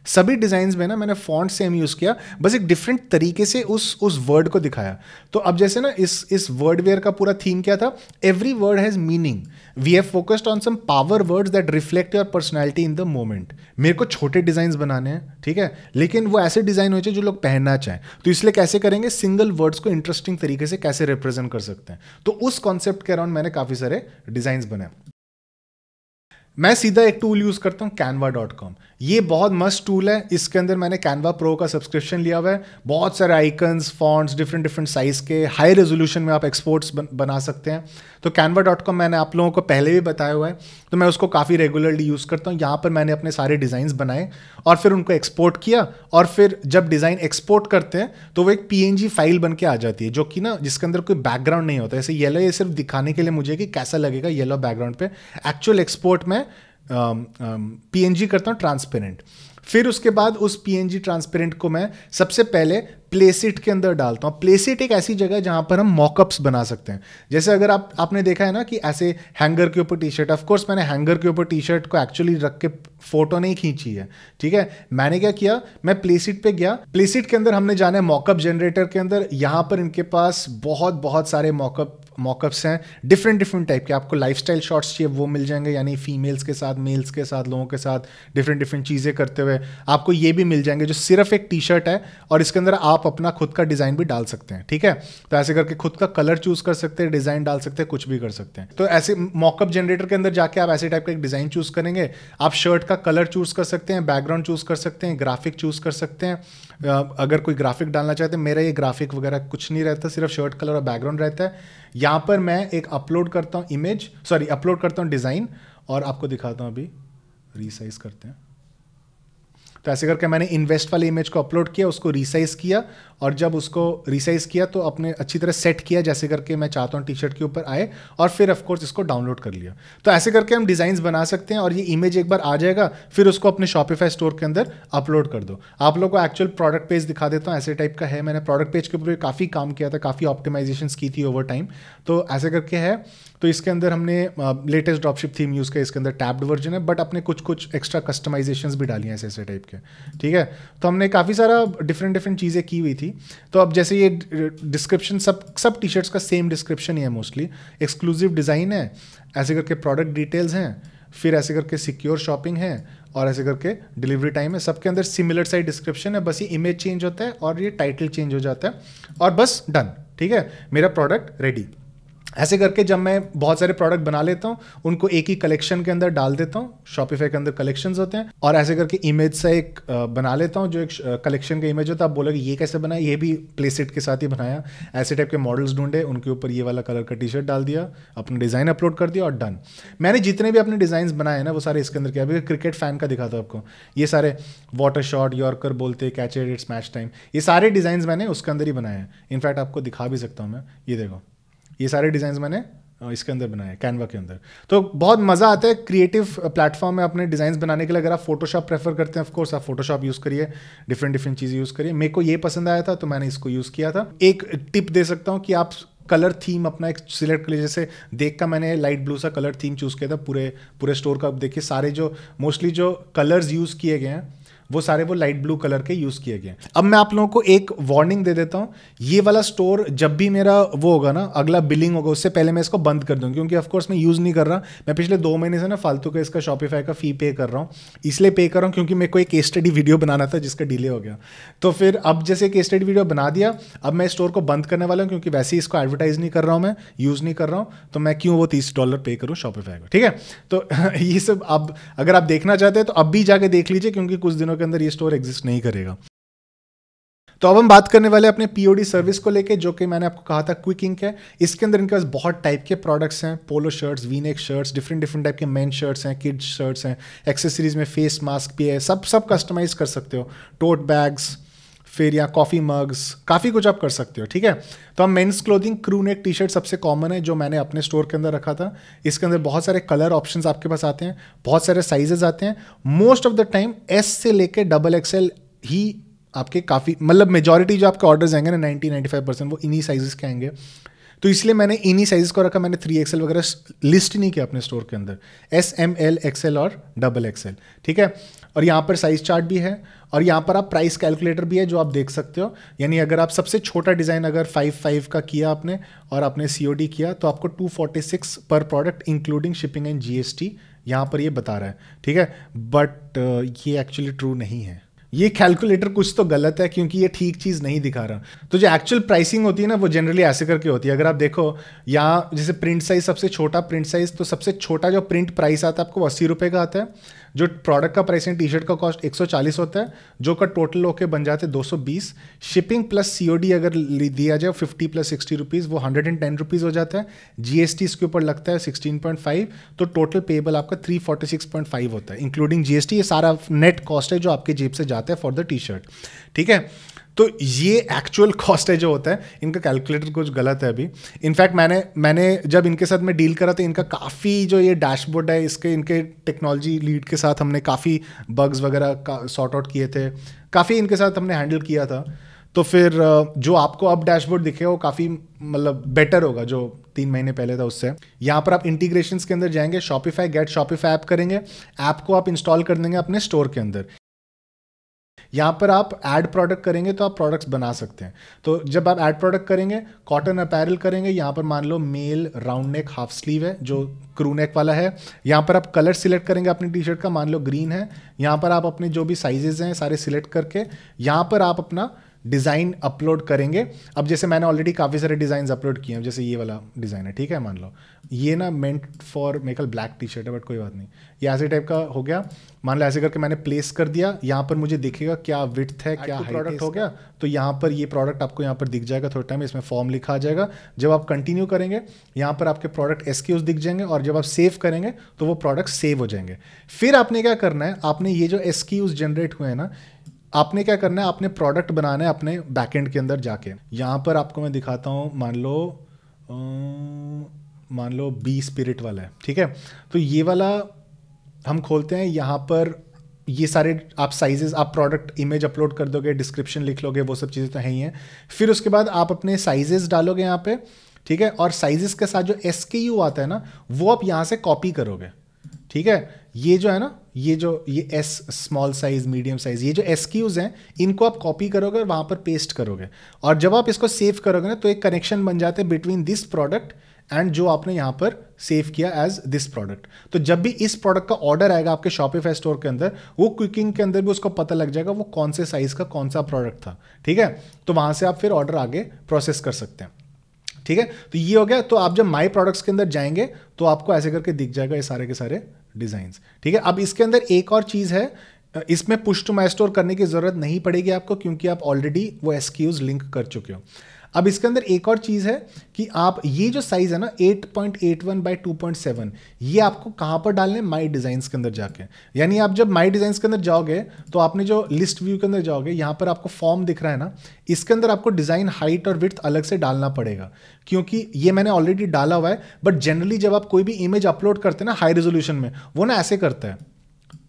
सभी डिजाइन्स में ना मैंने फॉन्ट सेम यूज किया, बस एक डिफरेंट तरीके से उस वर्ड को दिखाया। तो अब जैसे ना इस वर्ड वेयर का पूरा थीम क्या था, every word has meaning, we have focused on some power words that reflect your personality in the moment. मेरे को छोटे डिजाइन बनाने हैं, ठीक है, लेकिन वो ऐसे डिजाइन हो चाहिए जो लोग पहनना चाहें। तो इसलिए कैसे करेंगे, सिंगल वर्ड्स को इंटरेस्टिंग तरीके से कैसे रिप्रेजेंट कर सकते हैं। तो उस कॉन्सेप्ट के अराउंड मैंने काफी सारे डिजाइन बनाए। मैं सीधा एक टूल यूज करता हूँ canva.com। ये बहुत मस्त टूल है, इसके अंदर मैंने Canva Pro का सब्सक्रिप्शन लिया हुआ है। बहुत सारे आइकन्स, फॉन्ट्स, डिफरेंट साइज के, हाई रेजोल्यूशन में आप एक्सपोर्ट्स बना सकते हैं। तो canva.com मैंने आप लोगों को पहले भी बताया हुआ है, तो मैं उसको काफ़ी रेगुलरली यूज़ करता हूँ। यहाँ पर मैंने अपने सारे डिज़ाइंस बनाए और फिर उनको एक्सपोर्ट किया, और फिर जब डिज़ाइन एक्सपोर्ट करते हैं तो वो एक PNG फाइल बन के आ जाती है, जो कि ना जिसके अंदर कोई बैकग्राउंड नहीं होता। ऐसे येलो, ये सिर्फ दिखाने के लिए मुझे कि कैसा लगेगा येलो बैकग्राउंड पे। एक्चुअल एक्सपोर्ट में PNG करता हूँ ट्रांसपेरेंट। फिर उसके बाद उस PNG ट्रांसपेरेंट को मैं सबसे पहले प्लेसिट के अंदर डालता हूँ। प्लेसिट एक ऐसी जगह है जहाँ पर हम मॉकअप्स बना सकते हैं। जैसे अगर आपने देखा है ना कि ऐसे हैंगर के ऊपर टी शर्ट, ऑफकोर्स मैंने हैंगर के ऊपर टी शर्ट को एक्चुअली रख के फोटो नहीं खींची है, ठीक है। मैंने क्या किया, मैं प्लेसिट पे गया। प्लेसिट के अंदर हमने जाना है मॉकअप जनरेटर के अंदर। यहाँ पर इनके पास बहुत सारे मॉकअप्स हैं, डिफरेंट टाइप के। आपको लाइफस्टाइल शॉट्स चाहिए वो मिल जाएंगे, यानी फीमेल्स के साथ, मेल्स के साथ, लोगों के साथ डिफरेंट चीज़ें करते हुए। आपको ये भी मिल जाएंगे जो सिर्फ एक टी शर्ट है और इसके अंदर आप अपना खुद का डिज़ाइन भी डाल सकते हैं, ठीक है। तो ऐसे करके खुद का कलर चूज कर सकते हैं, डिज़ाइन डाल सकते हैं, कुछ भी कर सकते हैं। तो ऐसे मॉकअप जनरेटर के अंदर जाके आप ऐसे टाइप का एक डिज़ाइन चूज करेंगे। आप शर्ट का कलर चूज कर सकते हैं, बैकग्राउंड चूज कर सकते हैं, ग्राफिक चूज कर सकते हैं। अगर कोई ग्राफिक डालना चाहते हैं, मेरा ये ग्राफिक वगैरह कुछ नहीं रहता, सिर्फ शर्ट कलर और बैकग्राउंड रहता है। यहाँ पर मैं एक अपलोड करता हूँ डिज़ाइन, और आपको दिखाता हूँ, अभी रीसाइज करते हैं। तो ऐसे करके मैंने इन्वेस्ट वाली इमेज को अपलोड किया, उसको रीसाइज किया, और जब उसको रीसाइज किया तो अपने अच्छी तरह सेट किया जैसे करके मैं चाहता हूँ टी शर्ट के ऊपर आए, और फिर ऑफकोर्स इसको डाउनलोड कर लिया। तो ऐसे करके हम डिज़ाइंस बना सकते हैं, और ये इमेज एक बार आ जाएगा, फिर उसको अपने शॉपिफाई स्टोर के अंदर अपलोड कर दो। आप लोगों को एक्चुअल प्रोडक्ट पेज दिखा देता हूँ, ऐसे टाइप का है। मैंने प्रोडक्ट पेज के ऊपर काफ़ी काम किया था, काफ़ी ऑप्टिमाइजेशन की थी ओवर टाइम। तो ऐसे करके है। तो इसके अंदर हमने लेटेस्ट ड्रॉपशिप थीम यूज़ किया, इसके अंदर टैब्ड वर्जन है, बट अपने कुछ एक्स्ट्रा कस्टमाइजेशंस भी डाली हैं ऐसे टाइप के, ठीक है। तो हमने काफ़ी सारा डिफरेंट चीज़ें की हुई थी। तो अब जैसे ये डिस्क्रिप्शन, सब टी शर्ट्स का सेम डिस्क्रिप्शन ही है मोस्टली। एक्सक्लूसिव डिज़ाइन है, ऐसे करके प्रोडक्ट डिटेल्स हैं, फिर ऐसे करके सिक्योर शॉपिंग है, और ऐसे करके डिलीवरी टाइम है। सबके अंदर सिमिलर साइड डिस्क्रिप्शन है, बस ये इमेज चेंज होता है और ये टाइटल चेंज हो जाता है, और बस डन, ठीक है, मेरा प्रोडक्ट रेडी। ऐसे करके जब मैं बहुत सारे प्रोडक्ट बना लेता हूँ, उनको एक ही कलेक्शन के अंदर डाल देता हूँ। शॉपिफाई के अंदर कलेक्शंस होते हैं, और ऐसे करके इमेज से एक बना लेता हूँ जो एक कलेक्शन का इमेज होता है। आप बोलोगे ये कैसे बनाया, ये भी प्लेसेट के साथ ही बनाया। ऐसे टाइप के मॉडल्स ढूंढे, उनके ऊपर ये वाला कलर का टी शर्ट डाल दिया, अपना डिज़ाइन अपलोड कर दिया और डन। मैंने जितने भी अपने डिज़ाइंस बनाए ना वो सारे इसके अंदर किया। अभी क्रिकेट फैन का दिखाता हूँ आपको, ये सारे वाटर शॉट, यॉर्कर बोलते, catch it, it's match time, ये सारे डिज़ाइंस मैंने उसके अंदर ही बनाए हैं। इनफैक्ट आपको दिखा भी सकता हूँ मैं, ये देखो, ये सारे डिज़ाइंस मैंने इसके अंदर बनाया, कैनवा के अंदर। तो बहुत मज़ा आता है क्रिएटिव प्लेटफॉर्म में अपने डिज़ाइंस बनाने के लिए। अगर आप फोटोशॉप प्रेफर करते हैं, ऑफ कोर्स आप फोटोशॉप यूज़ करिए, डिफरेंट चीज़ें यूज़ करिए। मेरे को ये पसंद आया था तो मैंने इसको यूज़ किया था। एक टिप दे सकता हूँ कि आप कलर थीम अपना एक सिलेक्ट कर लीजिए। जैसे देख का मैंने लाइट ब्लू सा कलर थीम चूज़ किया था पूरे स्टोर का। अब देखिए सारे जो मोस्टली जो कलर्स यूज़ किए गए हैं वो सारे वो लाइट ब्लू कलर के यूज़ किए गए। अब मैं आप लोगों को एक वार्निंग दे देता हूँ, ये वाला स्टोर जब भी मेरा वो होगा ना, अगला बिलिंग होगा, उससे पहले मैं इसको बंद कर दूँ, क्योंकि ऑफकोर्स मैं यूज़ नहीं कर रहा। मैं पिछले 2 महीने से ना फालतू का इसका शॉपिफाई का फ़ी पे कर रहा हूँ। इसलिए पे कर रहा हूँ क्योंकि मेरे को एक केस स्टडी वीडियो बनाना था जिसका डिले हो गया। तो फिर अब जैसे केस स्टडी वीडियो बना दिया, अब मैं स्टोर को बंद करने वाला हूँ, क्योंकि वैसे ही इसको एडवर्टाइज नहीं कर रहा हूँ, मैं यूज़ नहीं कर रहा हूँ, तो मैं क्यों वो $30 पे करूँ शॉपिफाई को, ठीक है। तो ये सब अब अगर आप देखना चाहते हैं तो अब भी जाके देख लीजिए, क्योंकि कुछ दिनों के अंदर ये स्टोर एग्जिस्ट नहीं करेगा। तो अब हम बात करने वाले अपने पीओडी सर्विस को लेके, जो कि मैंने आपको कहा था क्विक इंक है। इसके अंदर इनके पास बहुत टाइप के प्रोडक्ट्स हैं, polo shirts, V neck shirts, different type के मेन शर्ट्स हैं, किड्स शर्ट्स हैं, एक्सेसरीज में फेस मास्क भी है, सब कस्टमाइज कर सकते हो, टोट बैग्स, फिर या कॉफ़ी मग्स, काफ़ी कुछ आप कर सकते हो, ठीक है। तो हम men's clothing crew neck T shirt सबसे कॉमन है जो मैंने अपने स्टोर के अंदर रखा था। इसके अंदर बहुत सारे कलर ऑप्शंस आपके पास आते हैं, बहुत सारे साइजेस आते हैं। Most of the time S से लेके XXL ही आपके काफ़ी, मतलब मेजॉरिटी जो आपके ऑर्डर्स आएंगे ना 90-95% वो इन्हीं साइजेस के आएंगे। तो इसलिए मैंने इन्हीं साइजेस को रखा। मैंने 3XL वगैरह लिस्ट नहीं किया अपने स्टोर के अंदर, S, M, L, XL और XXL, ठीक है। और यहाँ पर साइज चार्ट भी है, और यहाँ पर आप प्राइस कैलकुलेटर भी है जो आप देख सकते हो। यानी अगर आप सबसे छोटा डिज़ाइन अगर 5 का किया आपने और आपने COD किया तो आपको 246 पर product including shipping and GST यहाँ पर ये बता रहा है, ठीक है। बट ये एक्चुअली ट्रू नहीं है, ये कैलकुलेटर कुछ तो गलत है, क्योंकि ये ठीक चीज़ नहीं दिखा रहा। तो जो एक्चुअल प्राइसिंग होती है ना वो जनरली ऐसे करके होती है। अगर आप देखो यहाँ जैसे प्रिंट साइज, सबसे छोटा प्रिंट साइज, तो सबसे छोटा जो प्रिंट प्राइस आता है आपको 80 रुपये का आता है। जो प्रोडक्ट का प्राइस है, टी शर्ट का कॉस्ट 140 होता है, जो का टोटल होके बन जाते हैं 220। शिपिंग प्लस COD अगर दिया जाए 50 + 60 रुपीज़, वो 110 रुपीज़ हो जाता है। GST इसके ऊपर लगता है 16.5, तो टोटल पेबल आपका 346.5 होता है इंक्लूडिंग GST। ये सारा नेट कॉस्ट है जो आपके जेब से जाता है फॉर द टी शर्ट, ठीक है। तो ये एक्चुअल कॉस्ट है जो होता है, इनका कैलकुलेटर कुछ गलत है अभी। इनफैक्ट मैंने जब इनके साथ मैं डील करा तो इनका काफ़ी जो ये डैशबोर्ड है, इनके टेक्नोलॉजी लीड के साथ हमने काफ़ी बग्स वगैरह सॉर्ट आउट किए थे, काफ़ी इनके साथ हमने हैंडल किया था। तो फिर जो आपको अब डैशबोर्ड दिखेगा वो काफ़ी मतलब बेटर होगा जो 3 महीने पहले था उससे। यहाँ पर आप इंटीग्रेशंस के अंदर जाएंगे, शॉपिफाई गेट शॉपिफाई ऐप करेंगे, ऐप को आप इंस्टॉल कर देंगे अपने स्टोर के अंदर। यहाँ पर आप ऐड प्रोडक्ट करेंगे तो आप प्रोडक्ट्स बना सकते हैं। तो जब आप ऐड प्रोडक्ट करेंगे, कॉटन अपैरल करेंगे, यहाँ पर मान लो male round neck half sleeve है जो क्रू नेक वाला है। यहाँ पर आप कलर सिलेक्ट करेंगे अपनी टी शर्ट का, मान लो ग्रीन है। यहाँ पर आप अपने जो भी साइजेस हैं सारे सिलेक्ट करके यहाँ पर आप अपना डिज़ाइन अपलोड करेंगे। अब जैसे मैंने ऑलरेडी काफ़ी सारे डिज़ाइन अपलोड किए हैं, जैसे ये वाला डिज़ाइन है, ठीक है। मान लो ये ना meant for मेकल black T shirt है, बट कोई बात नहीं, ये ऐसे टाइप का हो गया। मान लो ऐसे करके मैंने प्लेस कर दिया, यहाँ पर मुझे दिखेगा क्या विड्थ है, क्या प्रोडक्ट हो गया। तो यहाँ पर ये प्रोडक्ट आपको यहाँ पर दिख जाएगा थोड़ा टाइम, इसमें फॉर्म लिखा आ जाएगा। जब आप कंटिन्यू करेंगे यहाँ पर आपके प्रोडक्ट SKUs दिख जाएंगे, और जब आप सेव करेंगे तो वो प्रोडक्ट सेव हो जाएंगे। फिर आपने क्या करना है, आपने ये जो SKUs जनरेट हुए हैं ना, आपने क्या करना है, आपने प्रोडक्ट बनाना है अपने बैकएंड के अंदर जाके। यहाँ पर आपको मैं दिखाता हूँ, मान लो बी स्पिरिट वाला है, ठीक है। तो ये वाला हम खोलते हैं, यहाँ पर ये सारे आप साइजेस, आप प्रोडक्ट इमेज अपलोड कर दोगे, डिस्क्रिप्शन लिख लोगे, वो सब चीज़ें तो हैं ही हैं। फिर उसके बाद आप अपने साइजेस डालोगे यहाँ पे, ठीक है। और साइजेस के साथ जो SKU आता है ना, वो आप यहाँ से कॉपी करोगे, ठीक है। ये जो है ना, ये S small size, medium size, ये जो SKUs हैं इनको आप कॉपी करोगे और वहाँ पर पेस्ट करोगे। और जब आप इसको सेव करोगे ना, तो एक कनेक्शन बन जाते हैं बिटवीन दिस प्रोडक्ट एंड जो आपने यहाँ पर सेव किया एज दिस प्रोडक्ट। तो जब भी इस प्रोडक्ट का ऑर्डर आएगा आपके शॉपिफाई स्टोर के अंदर, वो क्विकिंग के अंदर भी उसको पता लग जाएगा वो कौन से साइज का कौन सा प्रोडक्ट था, ठीक है। तो वहाँ से आप फिर ऑर्डर आगे प्रोसेस कर सकते हैं, ठीक है, तो ये हो गया। तो आप जब माई प्रोडक्ट्स के अंदर जाएंगे तो आपको ऐसे करके दिख जाएगा ये सारे के सारे डिजाइन्स। ठीक है, अब इसके अंदर एक और चीज है, इसमें पुश टू माई स्टोर करने की जरूरत नहीं पड़ेगी आपको, क्योंकि आप ऑलरेडी वो SKUs लिंक कर चुके हो। अब इसके अंदर एक और चीज है कि आप ये जो साइज है ना 8.81 बाय 2.7, ये आपको कहां पर डालने, माई डिजाइन्स के अंदर जाके। यानी आप जब माई डिजाइन्स के अंदर जाओगे तो आपने जो लिस्ट व्यू के अंदर जाओगे, यहां पर आपको फॉर्म दिख रहा है ना, इसके अंदर आपको डिजाइन हाइट और विड्थ अलग से डालना पड़ेगा, क्योंकि ये मैंने ऑलरेडी डाला हुआ है। बट जनरली जब आप कोई भी इमेज अपलोड करते हैं ना हाई रेजोल्यूशन में, वो ना ऐसे करता है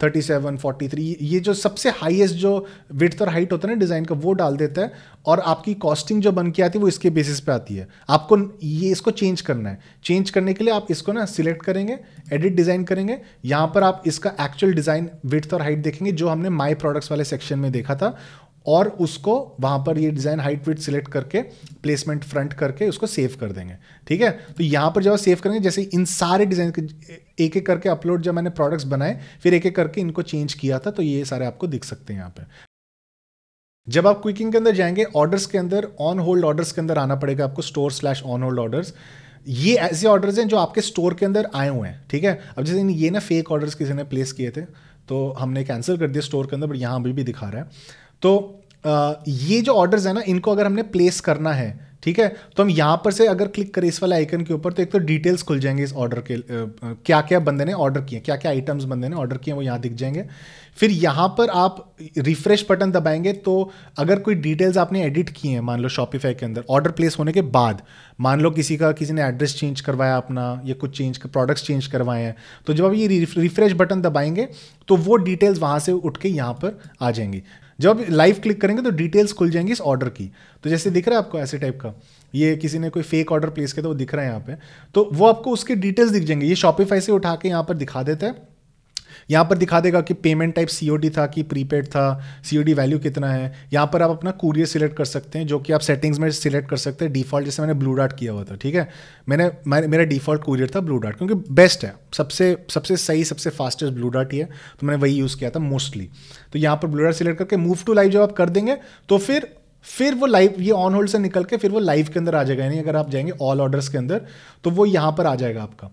37, 43, ये जो सबसे हाईएस्ट जो विड्थ और हाइट होता है ना डिज़ाइन का, वो डाल देता है, और आपकी कॉस्टिंग जो बन के आती है वो इसके बेसिस पे आती है। आपको ये इसको चेंज करना है। चेंज करने के लिए आप इसको ना सिलेक्ट करेंगे, एडिट डिज़ाइन करेंगे, यहाँ पर आप इसका एक्चुअल डिज़ाइन विड्थ और हाइट देखेंगे जो हमने माई प्रोडक्ट्स वाले सेक्शन में देखा था, और उसको वहाँ पर ये डिज़ाइन हाइट विड्थ सिलेक्ट करके प्लेसमेंट फ्रंट करके उसको सेव कर देंगे। ठीक है, तो यहाँ पर जब आप सेव करेंगे, जैसे इन सारे डिज़ाइन एक एक करके अपलोड जब मैंने प्रोडक्ट्स बनाए, फिर एक एक करके इनको चेंज किया था, तो ये सारे आपको दिख सकते हैं यहाँ पे। जब आप क्विकिंग के अंदर जाएंगे, ऑर्डर्स के अंदर ऑन होल्ड ऑर्डर्स के अंदर आना पड़ेगा आपको, स्टोर/ऑन होल्ड ऑर्डर्स। ये ऐसे ऑर्डर्स हैं जो आपके स्टोर के अंदर आए हुए हैं। ठीक है, अब जैसे ये ना फेक ऑर्डर्स किसी ने प्लेस किए थे, तो हमने कैंसिल कर दिया स्टोर के अंदर, बट यहाँ अभी भी दिखा रहा है। तो ये जो ऑर्डर्स है ना, इनको अगर हमने प्लेस करना है, ठीक है, तो हम यहाँ पर से अगर क्लिक करें इस वाले आइकन के ऊपर, तो एक तो डिटेल्स खुल जाएंगे इस ऑर्डर के, क्या क्या बंदे ने ऑर्डर किए, क्या क्या आइटम्स बंदे ने ऑर्डर किए, वो यहाँ दिख जाएंगे। फिर यहाँ पर आप रिफ्रेश बटन दबाएंगे, तो अगर कोई डिटेल्स आपने एडिट किए हैं, मान लो शॉपिफाई के अंदर ऑर्डर प्लेस होने के बाद, मान लो किसी ने एड्रेस चेंज करवाया अपना, या कुछ प्रोडक्ट्स चेंज करवाए हैं, तो जब आप ये रिफ्रेश बटन दबाएंगे तो वो डिटेल्स वहाँ से उठ के यहाँ पर आ जाएंगी। जब लाइव क्लिक करेंगे तो डिटेल्स खुल जाएंगी इस ऑर्डर की। तो जैसे दिख रहा है आपको ऐसे टाइप का, ये किसी ने कोई फेक ऑर्डर प्लेस किया था, वो दिख रहा है यहाँ पे, तो वो आपको उसके डिटेल्स दिख जाएंगे। ये शॉपिफाई से उठा के यहाँ पर दिखा देता है। यहाँ पर दिखा देगा कि पेमेंट टाइप COD था कि प्रीपेड था, COD वैल्यू कितना है। यहाँ पर आप अपना कुरियर सिलेक्ट कर सकते हैं, जो कि आप सेटिंग्स में सिलेक्ट कर सकते हैं। डिफॉल्ट जैसे मैंने ब्लू डार्ट किया हुआ था, ठीक है, मेरा डिफॉल्ट कुरियर था ब्लू डार्ट, क्योंकि बेस्ट है, सबसे सही, सबसे फास्टेस्ट ब्लू डार्ट ही है, तो मैंने वही यूज़ किया था मोस्टली। तो यहाँ पर ब्लू डार्ट सिलेक्ट करके मूव टू लाइव जब आप कर देंगे, तो फिर वो लाइव, ये ऑन होल्ड से निकल के फिर वो लाइव के अंदर आ जाएगा। यानी अगर आप जाएंगे ऑल ऑर्डर्स के अंदर, तो वो यहाँ पर आ जाएगा आपका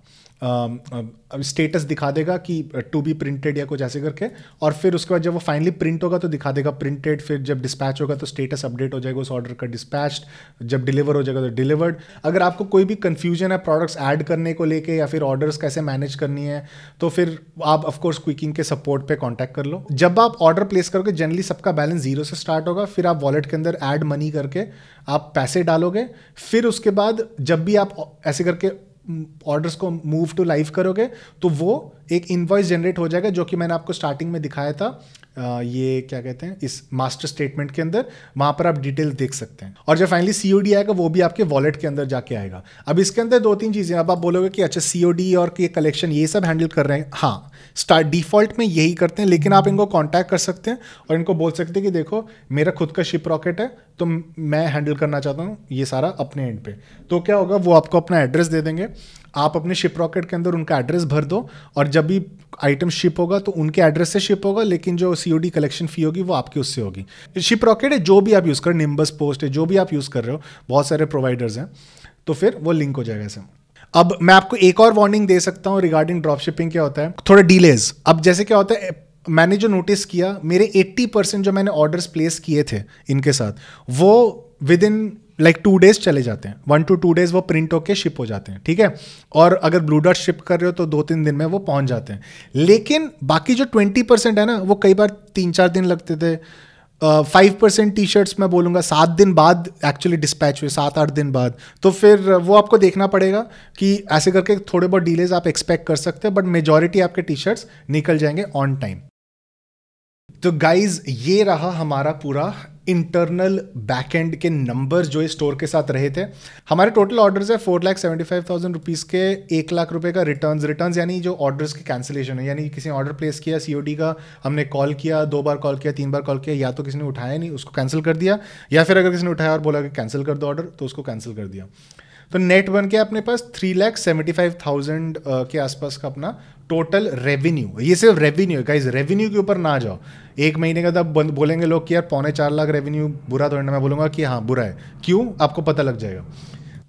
स्टेटस दिखा देगा कि टू बी प्रिंटेड या कुछ ऐसे करके, और फिर उसके बाद जब वो फाइनली प्रिंट होगा तो दिखा देगा प्रिंटेड। फिर जब डिस्पैच होगा तो स्टेटस अपडेट हो जाएगा उस ऑर्डर का, डिस्पैच्ड। जब डिलीवर हो जाएगा तो डिलीवर्ड। अगर आपको कोई भी कंफ्यूजन है प्रोडक्ट्स ऐड करने को लेके, या फिर ऑर्डर्स कैसे मैनेज करनी है, तो फिर आप ऑफकोर्स क्विकिंग के सपोर्ट पे कांटेक्ट कर लो। जब आप ऑर्डर प्लेस करोगे, जनरली सबका बैलेंस 0 से स्टार्ट होगा, फिर आप वॉलेट के अंदर ऐड मनी करके आप पैसे डालोगे। फिर उसके बाद जब भी आप ऐसे करके ऑर्डर्स को मूव टू लाइव करोगे, तो वो एक इनवॉइस जनरेट हो जाएगा, जो कि मैंने आपको स्टार्टिंग में दिखाया था। ये क्या कहते हैं, इस मास्टर स्टेटमेंट के अंदर, वहां पर आप डिटेल देख सकते हैं। और जब फाइनली COD आएगा, वो भी आपके वॉलेट के अंदर जाके आएगा। अब इसके अंदर 2-3 चीजें, अब आप बोलोगे कि अच्छा COD और ये कलेक्शन ये सब हैंडल कर रहे हैं। हाँ, डिफॉल्ट में यही करते हैं, लेकिन आप इनको कांटेक्ट कर सकते हैं और इनको बोल सकते हैं कि देखो मेरा खुद का शिप रॉकेट है, तो मैं हैंडल करना चाहता हूँ ये सारा अपने एंड पे। तो क्या होगा, वो आपको अपना एड्रेस दे देंगे, आप अपने शिप रॉकेट के अंदर उनका एड्रेस भर दो, और जब भी आइटम शिप होगा तो उनके एड्रेस से शिप होगा, लेकिन जो COD कलेक्शन फी होगी वो आपकी उससे होगी। शिप रॉकेट है, जो भी आप यूज़ कर, निम्बस पोस्ट है, जो भी आप यूज़ कर रहे हो, बहुत सारे प्रोवाइडर्स हैं, तो फिर वो लिंक हो जाएगा ऐसे। अब मैं आपको एक और वार्निंग दे सकता हूँ रिगार्डिंग ड्रॉप शिपिंग। क्या होता है, थोड़ा डिलेज। अब जैसे क्या होता है, मैंने जो नोटिस किया, मेरे 80% जो मैंने ऑर्डर्स प्लेस किए थे इनके साथ, वो विद इन लाइक 2 days चले जाते हैं। 1 to 2 days वो प्रिंट होके शिप हो जाते हैं, ठीक है। और अगर ब्लू डार्ट शिप कर रहे हो तो 2-3 दिन में वो पहुंच जाते हैं। लेकिन बाकी जो 20% है ना, वो कई बार 3-4 दिन लगते थे। 5% टी-शर्ट्स मैं बोलूँगा 7 दिन बाद एक्चुअली डिस्पैच हुए, 7-8 दिन बाद। तो फिर वो आपको देखना पड़ेगा कि ऐसे करके थोड़े बहुत डीलेज आप एक्सपेक्ट कर सकते हैं, बट मेजॉरिटी आपके टी-शर्ट्स निकल जाएंगे ऑन टाइम। तो गाइज, ये रहा हमारा पूरा इंटरनल बैकएंड के नंबर्स जो इस स्टोर के साथ रहे थे। हमारे टोटल ऑर्डर्स है 4,75,000 रुपीज़ के, 1 लाख रुपए का रिटर्न्स यानी जो ऑर्डर्स की कैंसिलेशन है, यानी किसी ने ऑर्डर प्लेस किया COD का, हमने कॉल किया, 2 बार कॉल किया, 3 बार कॉल किया, या तो किसी ने उठाया नहीं, उसको कैंसिल कर दिया, या फिर अगर किसी ने उठाया और बोला कि कैंसिल कर दो ऑर्डर, तो उसको कैंसिल कर दिया। तो नेट बन के अपने पास 3,75,000 के आसपास का अपना टोटल रेवेन्यू। ये सिर्फ रेवेन्यू है गाइस, रेवेन्यू के ऊपर ना जाओ। एक महीने का तब बोलेंगे लोग कि यार 3.25 लाख रेवेन्यू बुरा, तो मैं बोलूँगा कि हाँ बुरा है। क्यों, आपको पता लग जाएगा।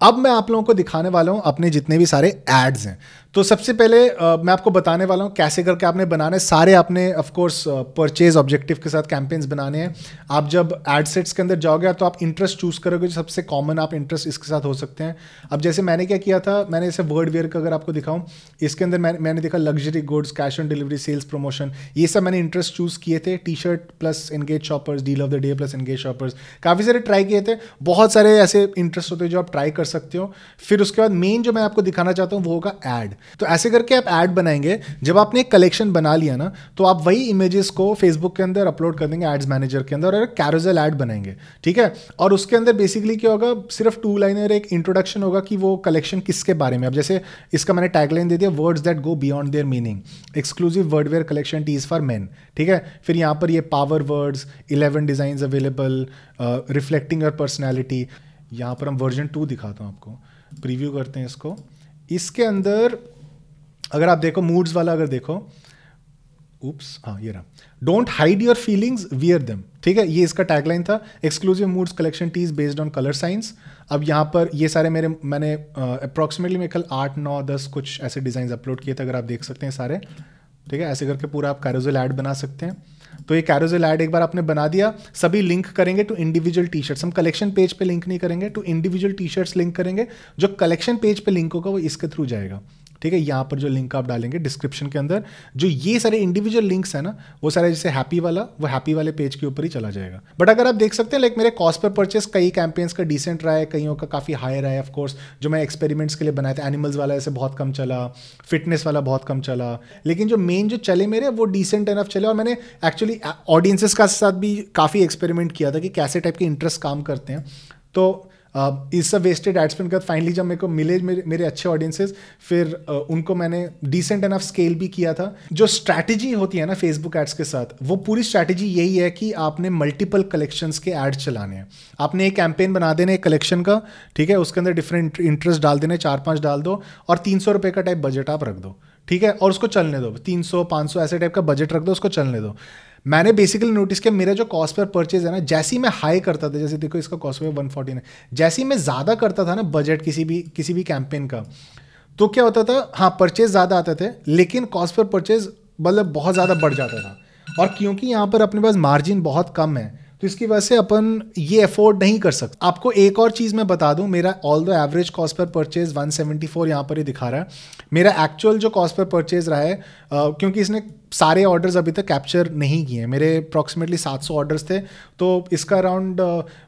अब मैं आप लोगों को दिखाने वाला हूं अपने जितने भी सारे एड्स हैं। तो सबसे पहले मैं आपको बताने वाला हूं कैसे करके आपने बनाने सारे, आपने ऑफ कोर्स परचेज ऑब्जेक्टिव के साथ कैंपेन्स बनाने हैं। आप जब एड सेट्स के अंदर जाओगे तो आप इंटरेस्ट चूज करोगे, जो सबसे कॉमन आप इंटरेस्ट इसके साथ हो सकते हैं। अब जैसे मैंने क्या किया था, मैंने इसे वर्ड वेयर का अगर आपको दिखाऊं, इसके अंदर मैंने देखा luxury goods, cash on delivery, sales promotion, ये सब मैंने इंटरेस्ट चूज किए थे। T shirt plus engage shoppers, deal of the day plus engage shoppers, काफ़ी सारे ट्राई किए थे। बहुत सारे ऐसे इंटरेस्ट होते हैं जो आप ट्राई कर सकते हो। फिर उसके बाद मेन जो मैं आपको दिखाना चाहता हूं वो होगा ऐड। तो ऐसे करके आप ऐड बनाएंगे। जब आपने एक कलेक्शन बना लिया ना, तो आप वही इमेजेस को फेसबुक के अंदर अपलोड कर देंगे एड्स मैनेजर के अंदर, और एक कैरोसेल ऐड बनाएंगे, ठीक है। और उसके अंदर बेसिकली क्या होगा, सिर्फ 2 लाइनर एक इंट्रोडक्शन होगा कि वो कलेक्शन किसके बारे में। अब जैसे इसका मैंने टैगलाइन दे दिया, words that go beyond their meaning, exclusive wordware collection tees for men, ठीक है। फिर यहाँ पर ये power words, 11 design available, reflecting your personality. यहाँ पर हम वर्जन 2 दिखाता हूँ आपको, प्रीव्यू करते हैं इसको। इसके अंदर अगर आप देखो मूड्स वाला, अगर देखो, उप्स, हाँ ये रहा, don't hide your feelings wear them, ठीक है। ये इसका टैगलाइन था, exclusive moods collection tees based on colour science. अब यहाँ पर ये सारे मैंने अप्रॉक्सीमेटली मेरे कल 8, 9, 10 कुछ ऐसे डिज़ाइन अपलोड किए थे, अगर आप देख सकते हैं सारे, ठीक है। ऐसे करके पूरा आप कैरोसेल ऐड बना सकते हैं। तो ये कैरोसेल ऐड एक बार आपने बना दिया, सभी लिंक करेंगे टू इंडिविजुअल टी शर्ट्स। हम कलेक्शन पेज पे लिंक नहीं करेंगे, to individual T shirts link करेंगे। जो कलेक्शन पेज पे लिंक होगा वो इसके थ्रू जाएगा, ठीक है। यहाँ पर जो लिंक आप डालेंगे डिस्क्रिप्शन के अंदर, जो ये सारे इंडिविजुअल लिंक्स है ना, वो सारे जैसे हैप्पी वाला, वो हैप्पी वाले पेज के ऊपर ही चला जाएगा। बट अगर आप देख सकते हैं, लाइक मेरे कॉस्ट पर परचेस कई कैंपेन्स का डिसेंट रहा है, कईयों का काफ़ी हाई रहा है। ऑफ कोर्स जो मैं एक्सपेरिमेंट्स के लिए बनाए थे, एनिमल्स वाला ऐसे बहुत कम चला, फिटनेस वाला बहुत कम चला, लेकिन जो मेन जो चले मेरे वो डिसेंट एनफ चले। और मैंने एक्चुअली ऑडियंसेस का साथ भी काफ़ी एक्सपेरिमेंट किया था कि कैसे टाइप के इंटरेस्ट काम करते हैं। तो इस सब वेस्टेड एड स्पेंड कर फाइनली जब मेरे को मिले मेरे अच्छे ऑडियंसेस, फिर उनको मैंने डिसेंट एनफ स्केल भी किया था। जो स्ट्रैटेजी होती है ना फेसबुक एड्स के साथ, वो पूरी स्ट्रैटेजी यही है कि आपने मल्टीपल कलेक्शंस के एड्स चलाने हैं। आपने एक कैंपेन बना देना एक कलेक्शन का, ठीक है, उसके अंदर डिफरेंट इंटरेस्ट डाल देने, 4-5 डाल दो, और 300 रुपये का टाइप बजट आप रख दो, ठीक है, और उसको चलने दो। 300-500 ऐसे टाइप का बजट रख दो, उसको चलने दो। मैंने बेसिकली नोटिस किया मेरा जो कॉस्ट पर परचेज है ना, जैसे ही मैं हाई करता था, जैसे देखो इसका कॉस्ट पर 149 है, जैसे ही मैं ज़्यादा करता था ना बजट किसी भी कैंपेन का, तो क्या होता था, हाँ परचेज ज़्यादा आते थे, लेकिन कॉस्ट पर परचेज मतलब बहुत ज़्यादा बढ़ जाता था। और क्योंकि यहाँ पर अपने पास मार्जिन बहुत कम है, तो इसकी वजह से अपन ये अफोर्ड नहीं कर सकते। आपको एक और चीज़ मैं बता दूं, मेरा all the average cost per purchase 174 यहाँ पर ही दिखा रहा है। मेरा एक्चुअल जो कॉस्ट पर परचेज रहा है, क्योंकि इसने सारे ऑर्डर्स अभी तक कैप्चर नहीं किए हैं, मेरे अप्रॉक्सीमेटली 700 ऑर्डर्स थे, तो इसका अराउंड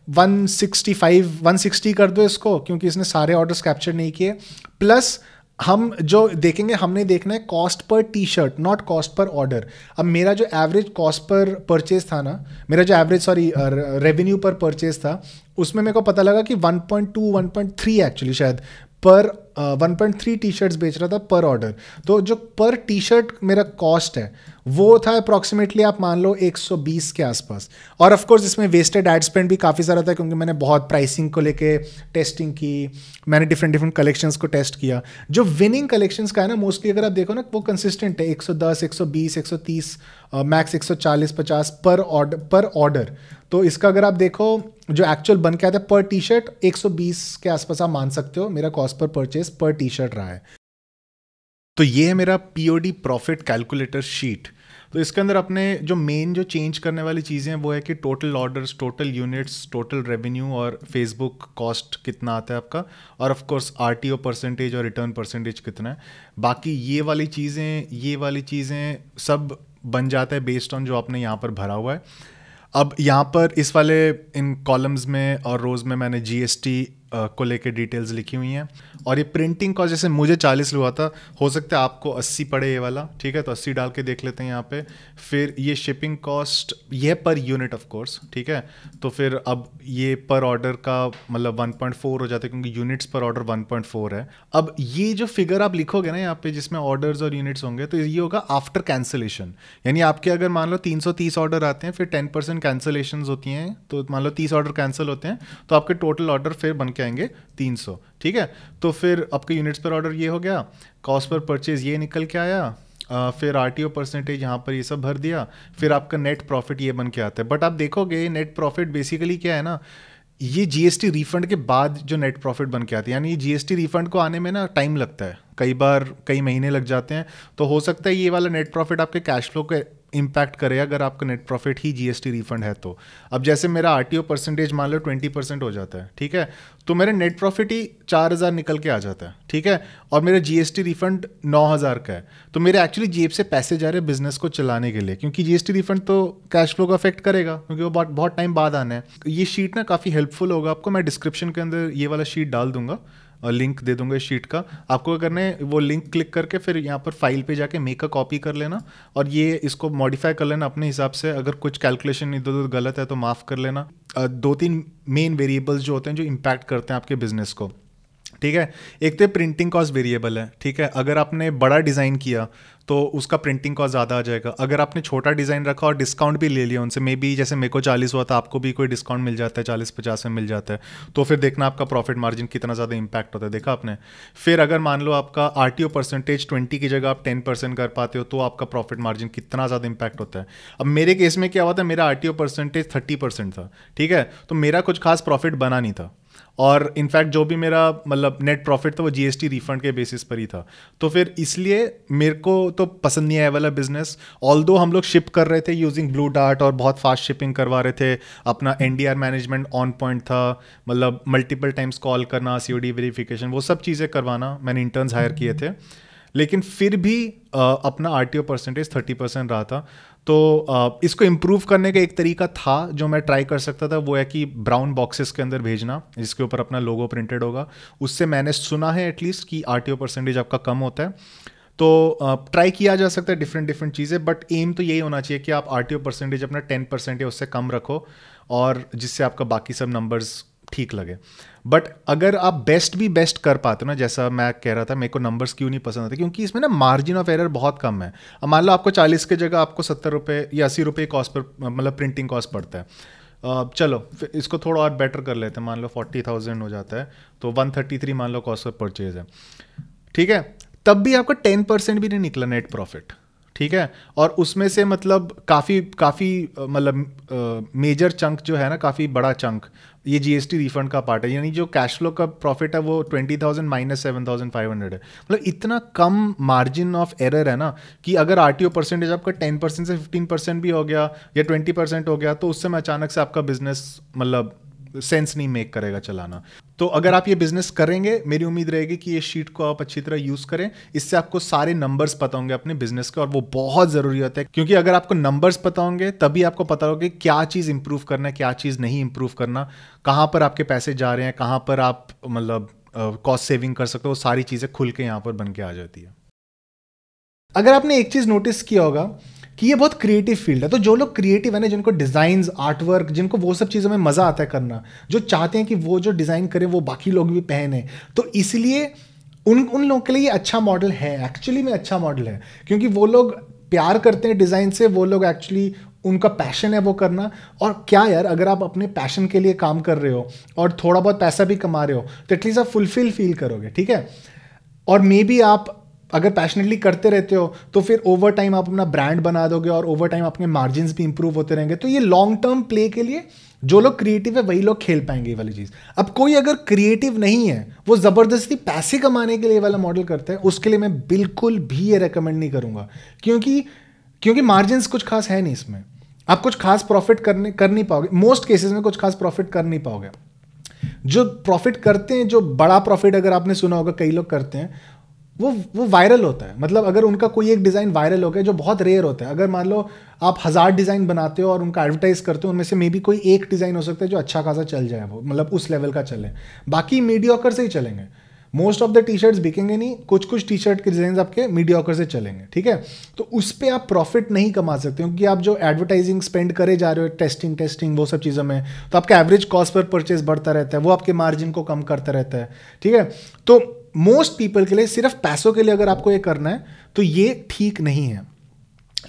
160 कर दो इसको, क्योंकि इसने सारे ऑर्डर्स कैप्चर नहीं किए। प्लस हम जो देखेंगे, हमने देखना है cost per T shirt, not cost per order. अब मेरा जो एवरेज कॉस्ट पर परचेज था ना, मेरा जो एवरेज रेवेन्यू पर परचेज था, उसमें मेरे को पता लगा कि 1.2 1.3 एक्चुअली शायद पर 1.3 टी शर्ट्स बेच रहा था पर ऑर्डर। तो जो पर टी शर्ट मेरा कॉस्ट है वो था अप्रॉक्सीमेटली आप मान लो 120 के आसपास। और ऑफ कोर्स इसमें वेस्टेड एड स्पेंड भी काफ़ी सारा था, क्योंकि मैंने बहुत प्राइसिंग को लेके टेस्टिंग की, मैंने डिफरेंट कलेक्शंस को टेस्ट किया। जो विनिंग कलेक्शंस का है ना, मोस्टली अगर आप देखो ना, वो कंसिस्टेंट है 110, 120, 130, मैक्स 140, 50 पर ऑर्डर। तो इसका अगर आप देखो जो एक्चुअल बन के आता है पर टी शर्ट 120 के आसपास आप मान सकते हो मेरा कॉस्ट पर परचेज पर टी शर्ट रहा है। तो ये है मेरा पीओडी प्रॉफिट कैलकुलेटर शीट। तो इसके अंदर अपने जो मेन जो चेंज करने वाली चीज़ें हैं वो है कि total orders, total units, total revenue और फेसबुक कॉस्ट कितना आता है आपका, और ऑफ कोर्स आरटीओ परसेंटेज और रिटर्न परसेंटेज कितना है। बाकी ये वाली चीज़ें सब बन जाता है बेस्ड ऑन जो आपने यहाँ पर भरा हुआ है। अब यहाँ पर इस वाले इन कॉलम्स में और रोज़ में मैंने जीएसटी को लेके डिटेल्स लिखी हुई हैं। और ये प्रिंटिंग कॉस्ट जैसे मुझे 40 हुआ था, हो सकता है आपको 80 पड़े ये वाला, ठीक है, तो 80 डाल के देख लेते हैं यहाँ पे। फिर ये शिपिंग कॉस्ट ये पर यूनिट ऑफ कोर्स, ठीक है, तो फिर अब ये पर ऑर्डर का मतलब 1.4 हो जाता है, क्योंकि यूनिट्स पर ऑर्डर 1.4 है। अब ये जो फिगर आप लिखोगे ना यहाँ पे जिसमें ऑर्डर्स और यूनिट्स होंगे, तो ये होगा आफ्टर कैंसिलेशन। यानी आपके अगर मान लो 330 ऑर्डर आते हैं, फिर 10% कैंसिलेशन होती हैं, तो मान लो 30 ऑर्डर कैंसिल होते हैं, तो आपके टोटल ऑर्डर फिर बन के आएंगे 300, ठीक है। तो फिर आपके यूनिट्स पर ऑर्डर ये हो गया, कॉस्ट पर परचेज ये निकल के आया, फिर आरटीओ परसेंटेज यहाँ पर ये सब भर दिया, फिर आपका नेट प्रॉफिट ये बन के आता है। बट आप देखोगे नेट प्रॉफिट बेसिकली क्या है ना, ये जीएसटी रिफंड के बाद जो नेट प्रॉफिट बन के आती है, यानी ये जीएसटी रिफंड को आने में ना टाइम लगता है, कई बार कई महीने लग जाते हैं। तो हो सकता है ये वाला नेट प्रॉफिट आपके कैश फ्लो को इम्पैक्ट करे अगर आपका नेट प्रॉफिट ही जीएसटी रिफंड है तो। अब जैसे मेरा आरटीओ परसेंटेज मान लो 20% हो जाता है, ठीक है, तो मेरा नेट प्रॉफिट ही 4,000 निकल के आ जाता है, ठीक है, और मेरा जीएसटी रिफंड 9,000 का है, तो मेरे एक्चुअली जेब से पैसे जा रहे हैं बिजनेस को चलाने के लिए, क्योंकि जीएसटी रिफंड तो कैश फ्लो को अफेक्ट करेगा क्योंकि वो बहुत टाइम बाद आना है। ये शीट ना काफ़ी हेल्पफुल होगा आपको, मैं डिस्क्रिप्शन के अंदर ये वाला शीट डाल दूंगा और लिंक दे दूंगा इस शीट का। आपको क्या करना है, वो लिंक क्लिक करके फिर यहाँ पर फाइल पे जाके मेक अ कॉपी कर लेना और ये इसको मॉडिफाई कर लेना अपने हिसाब से। अगर कुछ कैलकुलेशन इधर उधर गलत है तो माफ़ कर लेना। 2-3 मेन वेरिएबल्स जो होते हैं जो इम्पैक्ट करते हैं आपके बिजनेस को, ठीक है। एक तो प्रिंटिंग कॉस्ट वेरिएबल है, ठीक है, अगर आपने बड़ा डिज़ाइन किया तो उसका प्रिंटिंग कॉस्ट ज़्यादा आ जाएगा। अगर आपने छोटा डिज़ाइन रखा और डिस्काउंट भी ले लिया उनसे, मे बी जैसे मेरे को 40 हुआ था, आपको भी कोई डिस्काउंट मिल जाता है 40-50 में मिल जाता है, तो फिर देखना आपका प्रॉफिट मार्जिन कितना ज़्यादा इंपैक्ट होता है, देखा आपने। फिर अगर मान लो आपका आरटीओ परसेंटेज 20 की जगह आप 10% कर पाते हो तो आपका प्रॉफिट मार्जिन कितना ज़्यादा इंपैक्ट होता है। अब मेरे केस में क्या हुआ था, मेरा आरटीओ परसेंटेज 30% था, ठीक है, तो मेरा कुछ खास प्रॉफिट बना नहीं था और इनफैक्ट जो भी मेरा मतलब नेट प्रॉफिट था वो जीएसटी रिफंड के बेसिस पर ही था। तो फिर इसलिए मेरे को तो पसंद नहीं आया वाला बिजनेस। ऑल्दो हम लोग शिप कर रहे थे यूजिंग ब्लू डार्ट और बहुत फास्ट शिपिंग करवा रहे थे, अपना एनडीआर मैनेजमेंट ऑन पॉइंट था, मतलब मल्टीपल टाइम्स कॉल करना, सीओडी वेरिफिकेशन, वो सब चीज़ें करवाना, मैंने इंटर्न्स हायर किए थे, लेकिन फिर भी अपना आरटीओ परसेंटेज 30% रहा था। तो इसको इम्प्रूव करने का एक तरीका था जो मैं ट्राई कर सकता था, वो है कि ब्राउन बॉक्सेस के अंदर भेजना जिसके ऊपर अपना लोगो प्रिंटेड होगा। उससे मैंने सुना है एटलीस्ट कि आरटीओ परसेंटेज आपका कम होता है। तो ट्राई किया जा सकता है डिफरेंट चीज़ें, बट एम तो यही होना चाहिए कि आप आरटीओ परसेंटेज अपना 10% या उससे कम रखो और जिससे आपका बाकी सब नंबर्स ठीक लगे। बट अगर आप बेस्ट कर पाते हो ना, जैसा मैं कह रहा था, मेरे को नंबर्स क्यों नहीं पसंद आते, क्योंकि इसमें ना मार्जिन ऑफ एरर बहुत कम है। अब मान लो आपको 40 की जगह आपको 70 रुपये या 80 रुपये कॉस्ट पर मतलब प्रिंटिंग कॉस्ट पड़ता है। चलो फिर इसको थोड़ा और बेटर कर लेते हैं, मान लो 40,000 हो जाता है तो 133 मान लो कॉस्ट पर परचेज है, ठीक है, तब भी आपका 10% भी नहीं निकला नेट प्रॉफिट, ठीक है। और उसमें से मतलब काफ़ी मतलब मेजर चंक जो है ना, काफ़ी बड़ा चंक ये जीएसटी रिफंड का पार्ट है, यानी जो कैश फ्लो का प्रॉफिट है वो 20,000 माइनस 7,500 है। मतलब इतना कम मार्जिन ऑफ एरर है ना कि अगर आरटीओ परसेंटेज आपका 10% से 15% भी हो गया या 20% हो गया तो उससे में अचानक से आपका बिजनेस मतलब सेंस नहीं मेक करेगा चलाना। तो अगर आप ये बिजनेस करेंगे, मेरी उम्मीद रहेगी कि ये शीट को आप अच्छी तरह यूज करें, इससे आपको सारे नंबर्स पता होंगे अपने बिजनेस के, और वो बहुत जरूरी होता है क्योंकि अगर आपको नंबर्स पता होंगे तभी आपको पता होगा कि क्या चीज़ इंप्रूव करना है, क्या चीज़ नहीं इंप्रूव करना, कहाँ पर आपके पैसे जा रहे हैं, कहाँ पर आप मतलब कॉस्ट सेविंग कर सकते हो, वो सारी चीज़ें खुल के यहाँ पर बन के आ जाती है। अगर आपने एक चीज़ नोटिस किया होगा कि ये बहुत क्रिएटिव फील्ड है, तो जो लोग क्रिएटिव है ना, जिनको डिज़ाइंस, आर्ट वर्क, जिनको वो सब चीज़ों में मज़ा आता है करना, जो चाहते हैं कि वो जो डिज़ाइन करें वो बाकी लोग भी पहने, तो इसलिए उन लोगों के लिए ये अच्छा मॉडल है, एक्चुअली में अच्छा मॉडल है, क्योंकि वो लोग प्यार करते हैं डिज़ाइन से, वो लोग एक्चुअली उनका पैशन है वो करना। और क्या यार, अगर आप अपने पैशन के लिए काम कर रहे हो और थोड़ा बहुत पैसा भी कमा रहे हो तो एटलीस्ट आप फुलफिल फील करोगे, ठीक है। और मे बी आप अगर पैशनेटली करते रहते हो तो फिर ओवर टाइम आप अपना ब्रांड बना दोगे और ओवर टाइम अपने मार्जिन्स भी इंप्रूव होते रहेंगे। तो ये लॉन्ग टर्म प्ले के लिए जो लोग क्रिएटिव है वही लोग खेल पाएंगे ये वाली चीज़। अब कोई अगर क्रिएटिव नहीं है, वो ज़बरदस्ती पैसे कमाने के लिए वाला मॉडल करता है, उसके लिए मैं बिल्कुल भी ये रेकमेंड नहीं करूँगा, क्योंकि मार्जिन्स कुछ खास है नहीं इसमें, आप कुछ खास प्रॉफिट कर नहीं पाओगे, मोस्ट केसेस में कुछ खास प्रॉफिट कर नहीं पाओगे। जो प्रॉफिट करते हैं, जो बड़ा प्रॉफिट अगर आपने सुना होगा कई लोग करते हैं, वो वायरल होता है। मतलब अगर उनका कोई एक डिज़ाइन वायरल हो गया, जो बहुत रेयर होता है, अगर मान लो आप 1000 डिज़ाइन बनाते हो और उनका एडवर्टाइज करते हो, उनमें से मे बी कोई एक डिज़ाइन हो सकता है जो अच्छा खासा चल जाए, वो मतलब उस लेवल का चले, बाकी मीडियोकर से ही चलेंगे। Most of the T shirts बिकेंगे नहीं, कुछ टी शर्ट के डिज़ाइन आपके मीडियोकर से चलेंगे, ठीक है। तो उस पर आप प्रॉफिट नहीं कमा सकते क्योंकि आप जो एडवर्टाइजिंग स्पेंड करे जा रहे हो, टेस्टिंग वो सब चीज़ों में, तो आपका एवरेज कॉस्ट पर परचेज बढ़ता रहता है, वो आपके मार्जिन को कम करता रहता है, ठीक है। तो मोस्ट पीपल के लिए सिर्फ पैसों के लिए अगर आपको ये करना है तो ये ठीक नहीं है।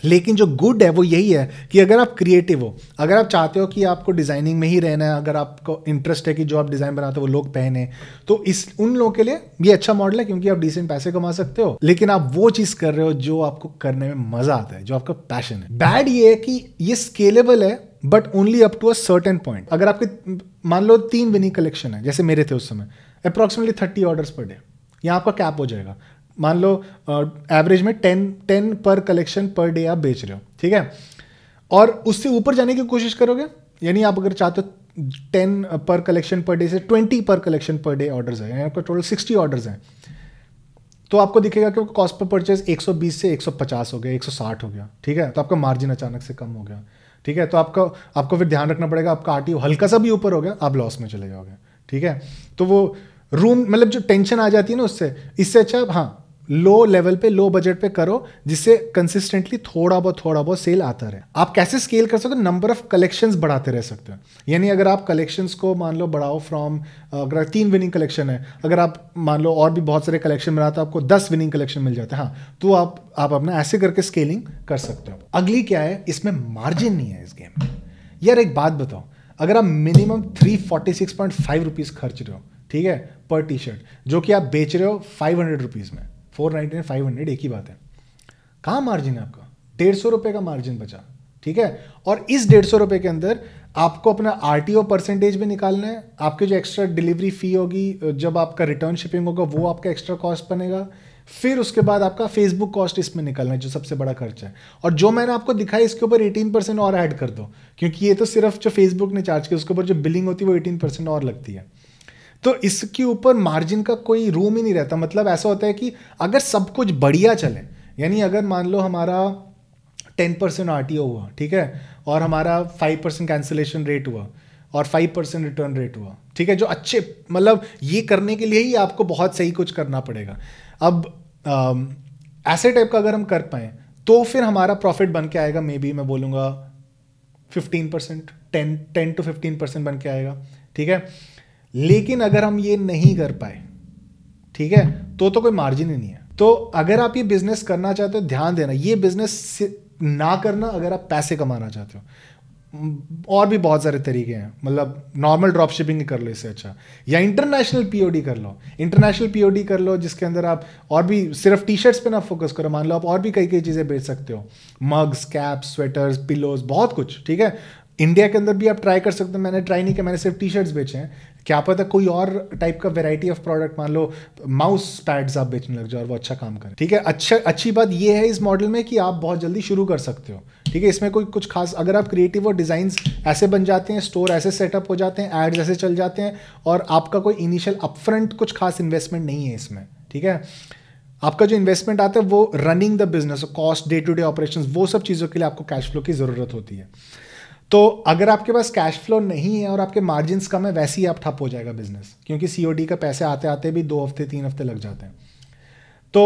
लेकिन जो गुड है वो यही है कि अगर आप क्रिएटिव हो, अगर आप चाहते हो कि आपको डिज़ाइनिंग में ही रहना है, अगर आपको इंटरेस्ट है कि जो आप डिज़ाइन बनाते हो वो लोग पहने, तो उन लोगों के लिए ये अच्छा मॉडल है क्योंकि आप डिसेंट पैसे कमा सकते हो, लेकिन आप वो चीज़ कर रहे हो जो आपको करने में मज़ा आता है, जो आपका पैशन है। बैड ये है कि ये स्केलेबल है but only up to a certain point. अगर आपके मान लो 3 विनिंग कलेक्शन है, जैसे मेरे थे उस समय, अप्रॉक्सीमेटली 30 ऑर्डर्स पर डे, यहाँ आपका कैप हो जाएगा। मान लो एवरेज में 10 पर कलेक्शन पर डे आप बेच रहे हो, ठीक है, और उससे ऊपर जाने की कोशिश करोगे, यानी आप अगर चाहते हो 10 पर कलेक्शन पर डे से 20 पर कलेक्शन पर डे ऑर्डर्स है, यानी आपका टोटल 60 ऑर्डर्स हैं, तो आपको दिखेगा कि कॉस्ट पर परचेज 120 से 150 हो गया, 160 हो गया, ठीक है, तो आपका मार्जिन अचानक से कम हो गया, ठीक है, तो आपको फिर ध्यान रखना पड़ेगा, आपका आरटीओ हल्का सा भी ऊपर हो गया, आप लॉस में चले जाओगे, ठीक है। तो वो रूम मतलब जो टेंशन आ जाती है ना उससे, इससे अच्छा हाँ लो लेवल पे, लो बजट पे करो, जिससे कंसिस्टेंटली थोड़ा बहुत सेल आता रहे। आप कैसे स्केल कर सकते हो? नंबर ऑफ कलेक्शंस बढ़ाते रह सकते हो। यानी अगर आप कलेक्शंस को मान लो बढ़ाओ फ्रॉम, अगर 3 विनिंग कलेक्शन है, अगर आप मान लो और भी बहुत सारे कलेक्शन बनाते हो, आपको 10 विनिंग कलेक्शन मिल जाते हैं, हाँ, तो आप अपना ऐसे करके स्केलिंग कर सकते हो। अगली क्या है, इसमें मार्जिन नहीं है इस गेम में। यार एक बात बताओ, अगर आप मिनिमम 346.5 रुपीज़ खर्च रहे हो, ठीक है, पर टी शर्ट, जो कि आप बेच रहे हो 500 रुपीज़ में, 499 500 एक ही बात है, कहाँ मार्जिन है आपका? 150 रुपये का मार्जिन बचा, ठीक है। और इस 150 रुपये के अंदर आपको अपना आरटीओ परसेंटेज भी निकालना है, आपके जो एक्स्ट्रा डिलीवरी फी होगी, जब आपका रिटर्न शिपिंग होगा वो आपका एक्स्ट्रा कॉस्ट बनेगा, फिर उसके बाद आपका फेसबुक कॉस्ट इसमें निकलना है, जो सबसे बड़ा खर्चा है। और जो मैंने आपको दिखाया इसके ऊपर 18% और ऐड कर दो, क्योंकि ये तो सिर्फ जो फेसबुक ने चार्ज किया, उसके ऊपर जो बिलिंग होती है वो 18% और लगती है। तो इसके ऊपर मार्जिन का कोई रूम ही नहीं रहता। मतलब ऐसा होता है कि अगर सब कुछ बढ़िया चले, यानी अगर मान लो हमारा 10% आरटीओ हुआ, ठीक है, और हमारा 5% कैंसिलेशन रेट हुआ और 5% रिटर्न रेट हुआ, ठीक है, जो अच्छे, मतलब ये करने के लिए ही आपको बहुत सही कुछ करना पड़ेगा। अब ऐसे टाइप का अगर हम कर पाए तो फिर हमारा प्रॉफिट बन के आएगा, मे बी मैं बोलूँगा 15%, 10 to 15% बन के आएगा, ठीक है। लेकिन अगर हम ये नहीं कर पाए, ठीक है, तो कोई मार्जिन ही नहीं है। तो अगर आप ये बिजनेस करना चाहते हो, ध्यान देना, ये बिजनेस ना करना अगर आप पैसे कमाना चाहते हो। और भी बहुत सारे तरीके हैं, मतलब नॉर्मल ड्रॉप शिपिंग कर लो इससे अच्छा, या इंटरनेशनल पीओडी कर लो। इंटरनेशनल पीओडी कर लो जिसके अंदर आप और भी सिर्फ टी शर्ट्स पे ना फोकस करो, मान लो आप और भी कई चीज़ें बेच सकते हो, मग्स, कैप्स, स्वेटर्स, पिलोज, बहुत कुछ, ठीक है। इंडिया के अंदर भी आप ट्राई कर सकते हो, मैंने ट्राई नहीं किया, मैंने सिर्फ टी शर्ट्स बेचे हैं, क्या पता कोई और टाइप का वेराइटी ऑफ प्रोडक्ट, मान लो माउस पैड्स आप बेचने लग जाओ और वो अच्छा काम करें, ठीक है। अच्छी बात ये है इस मॉडल में कि आप बहुत जल्दी शुरू कर सकते हो, ठीक है। इसमें कोई कुछ खास, अगर आप क्रिएटिव और डिज़ाइंस ऐसे बन जाते हैं, स्टोर ऐसे सेटअप हो जाते हैं, एड्स ऐसे चल जाते हैं, और आपका कोई इनिशियल अपफ्रंट कुछ खास इन्वेस्टमेंट नहीं है इसमें, ठीक है। आपका जो इन्वेस्टमेंट आता है वो running the business, cost, day to day operations, वो सब चीज़ों के लिए आपको कैश फ्लो की ज़रूरत होती है। तो अगर आपके पास कैश फ्लो नहीं है और आपके मार्जिन्स कम है, वैसे ही आप ठप हो जाएगा बिजनेस, क्योंकि सीओडी का पैसे आते आते भी 2 हफ्ते 3 हफ्ते लग जाते हैं। तो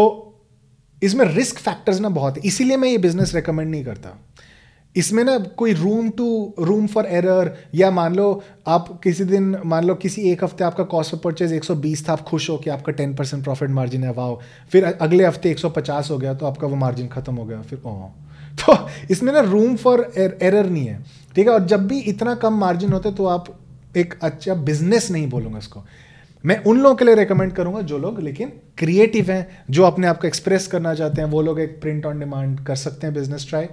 इसमें रिस्क फैक्टर्स ना बहुत है, इसीलिए मैं ये बिजनेस रेकमेंड नहीं करता। इसमें ना कोई रूम फॉर एरर, या मान लो आप किसी दिन, मान लो किसी एक हफ्ते आपका कॉस्ट ऑफ परचेज 120 था, आप खुश हो कि आपका 10% प्रॉफिट मार्जिन है, वाओ, फिर अगले हफ्ते 150 हो गया तो आपका वो मार्जिन खत्म हो गया, फिर ओह। तो इसमें ना रूम फॉर एरर नहीं है, ठीक है। और जब भी इतना कम मार्जिन होते तो आप एक अच्छा बिजनेस नहीं बोलूँगा इसको, मैं उन लोगों के लिए रेकमेंड करूंगा जो लोग लेकिन क्रिएटिव हैं, जो अपने आप को एक्सप्रेस करना चाहते हैं, वो लोग एक प्रिंट ऑन डिमांड कर सकते हैं बिजनेस ट्राई,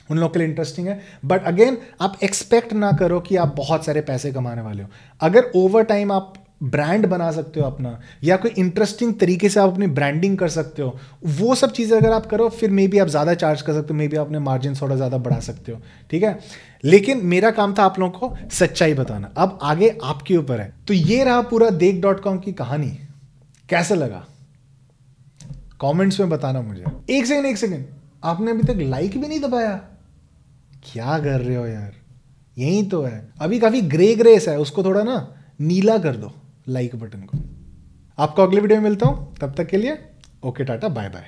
उन लोगों के लिए इंटरेस्टिंग है। बट अगेन आप एक्सपेक्ट ना करो कि आप बहुत सारे पैसे कमाने वाले हो। अगर ओवर टाइम आप ब्रांड बना सकते हो अपना, या कोई इंटरेस्टिंग तरीके से आप अपनी ब्रांडिंग कर सकते हो, वो सब चीज़ें अगर आप करो, फिर मे बी आप ज़्यादा चार्ज कर सकते हो, मे बी आप अपने मार्जिन थोड़ा ज़्यादा बढ़ा सकते हो, ठीक है। लेकिन मेरा काम था आप लोगों को सच्चाई बताना, अब आगे आपके ऊपर है। तो ये रहा पूरा देख.com की कहानी, कैसा लगा कमेंट्स में बताना मुझे। एक सेकंड, आपने अभी तक लाइक भी नहीं दबाया, क्या कर रहे हो यार, यही तो है, अभी काफी ग्रेस है, उसको थोड़ा ना नीला कर दो लाइक बटन को। आपको अगले वीडियो में मिलता हूं, तब तक के लिए ओके, टाटा, बाय बाय।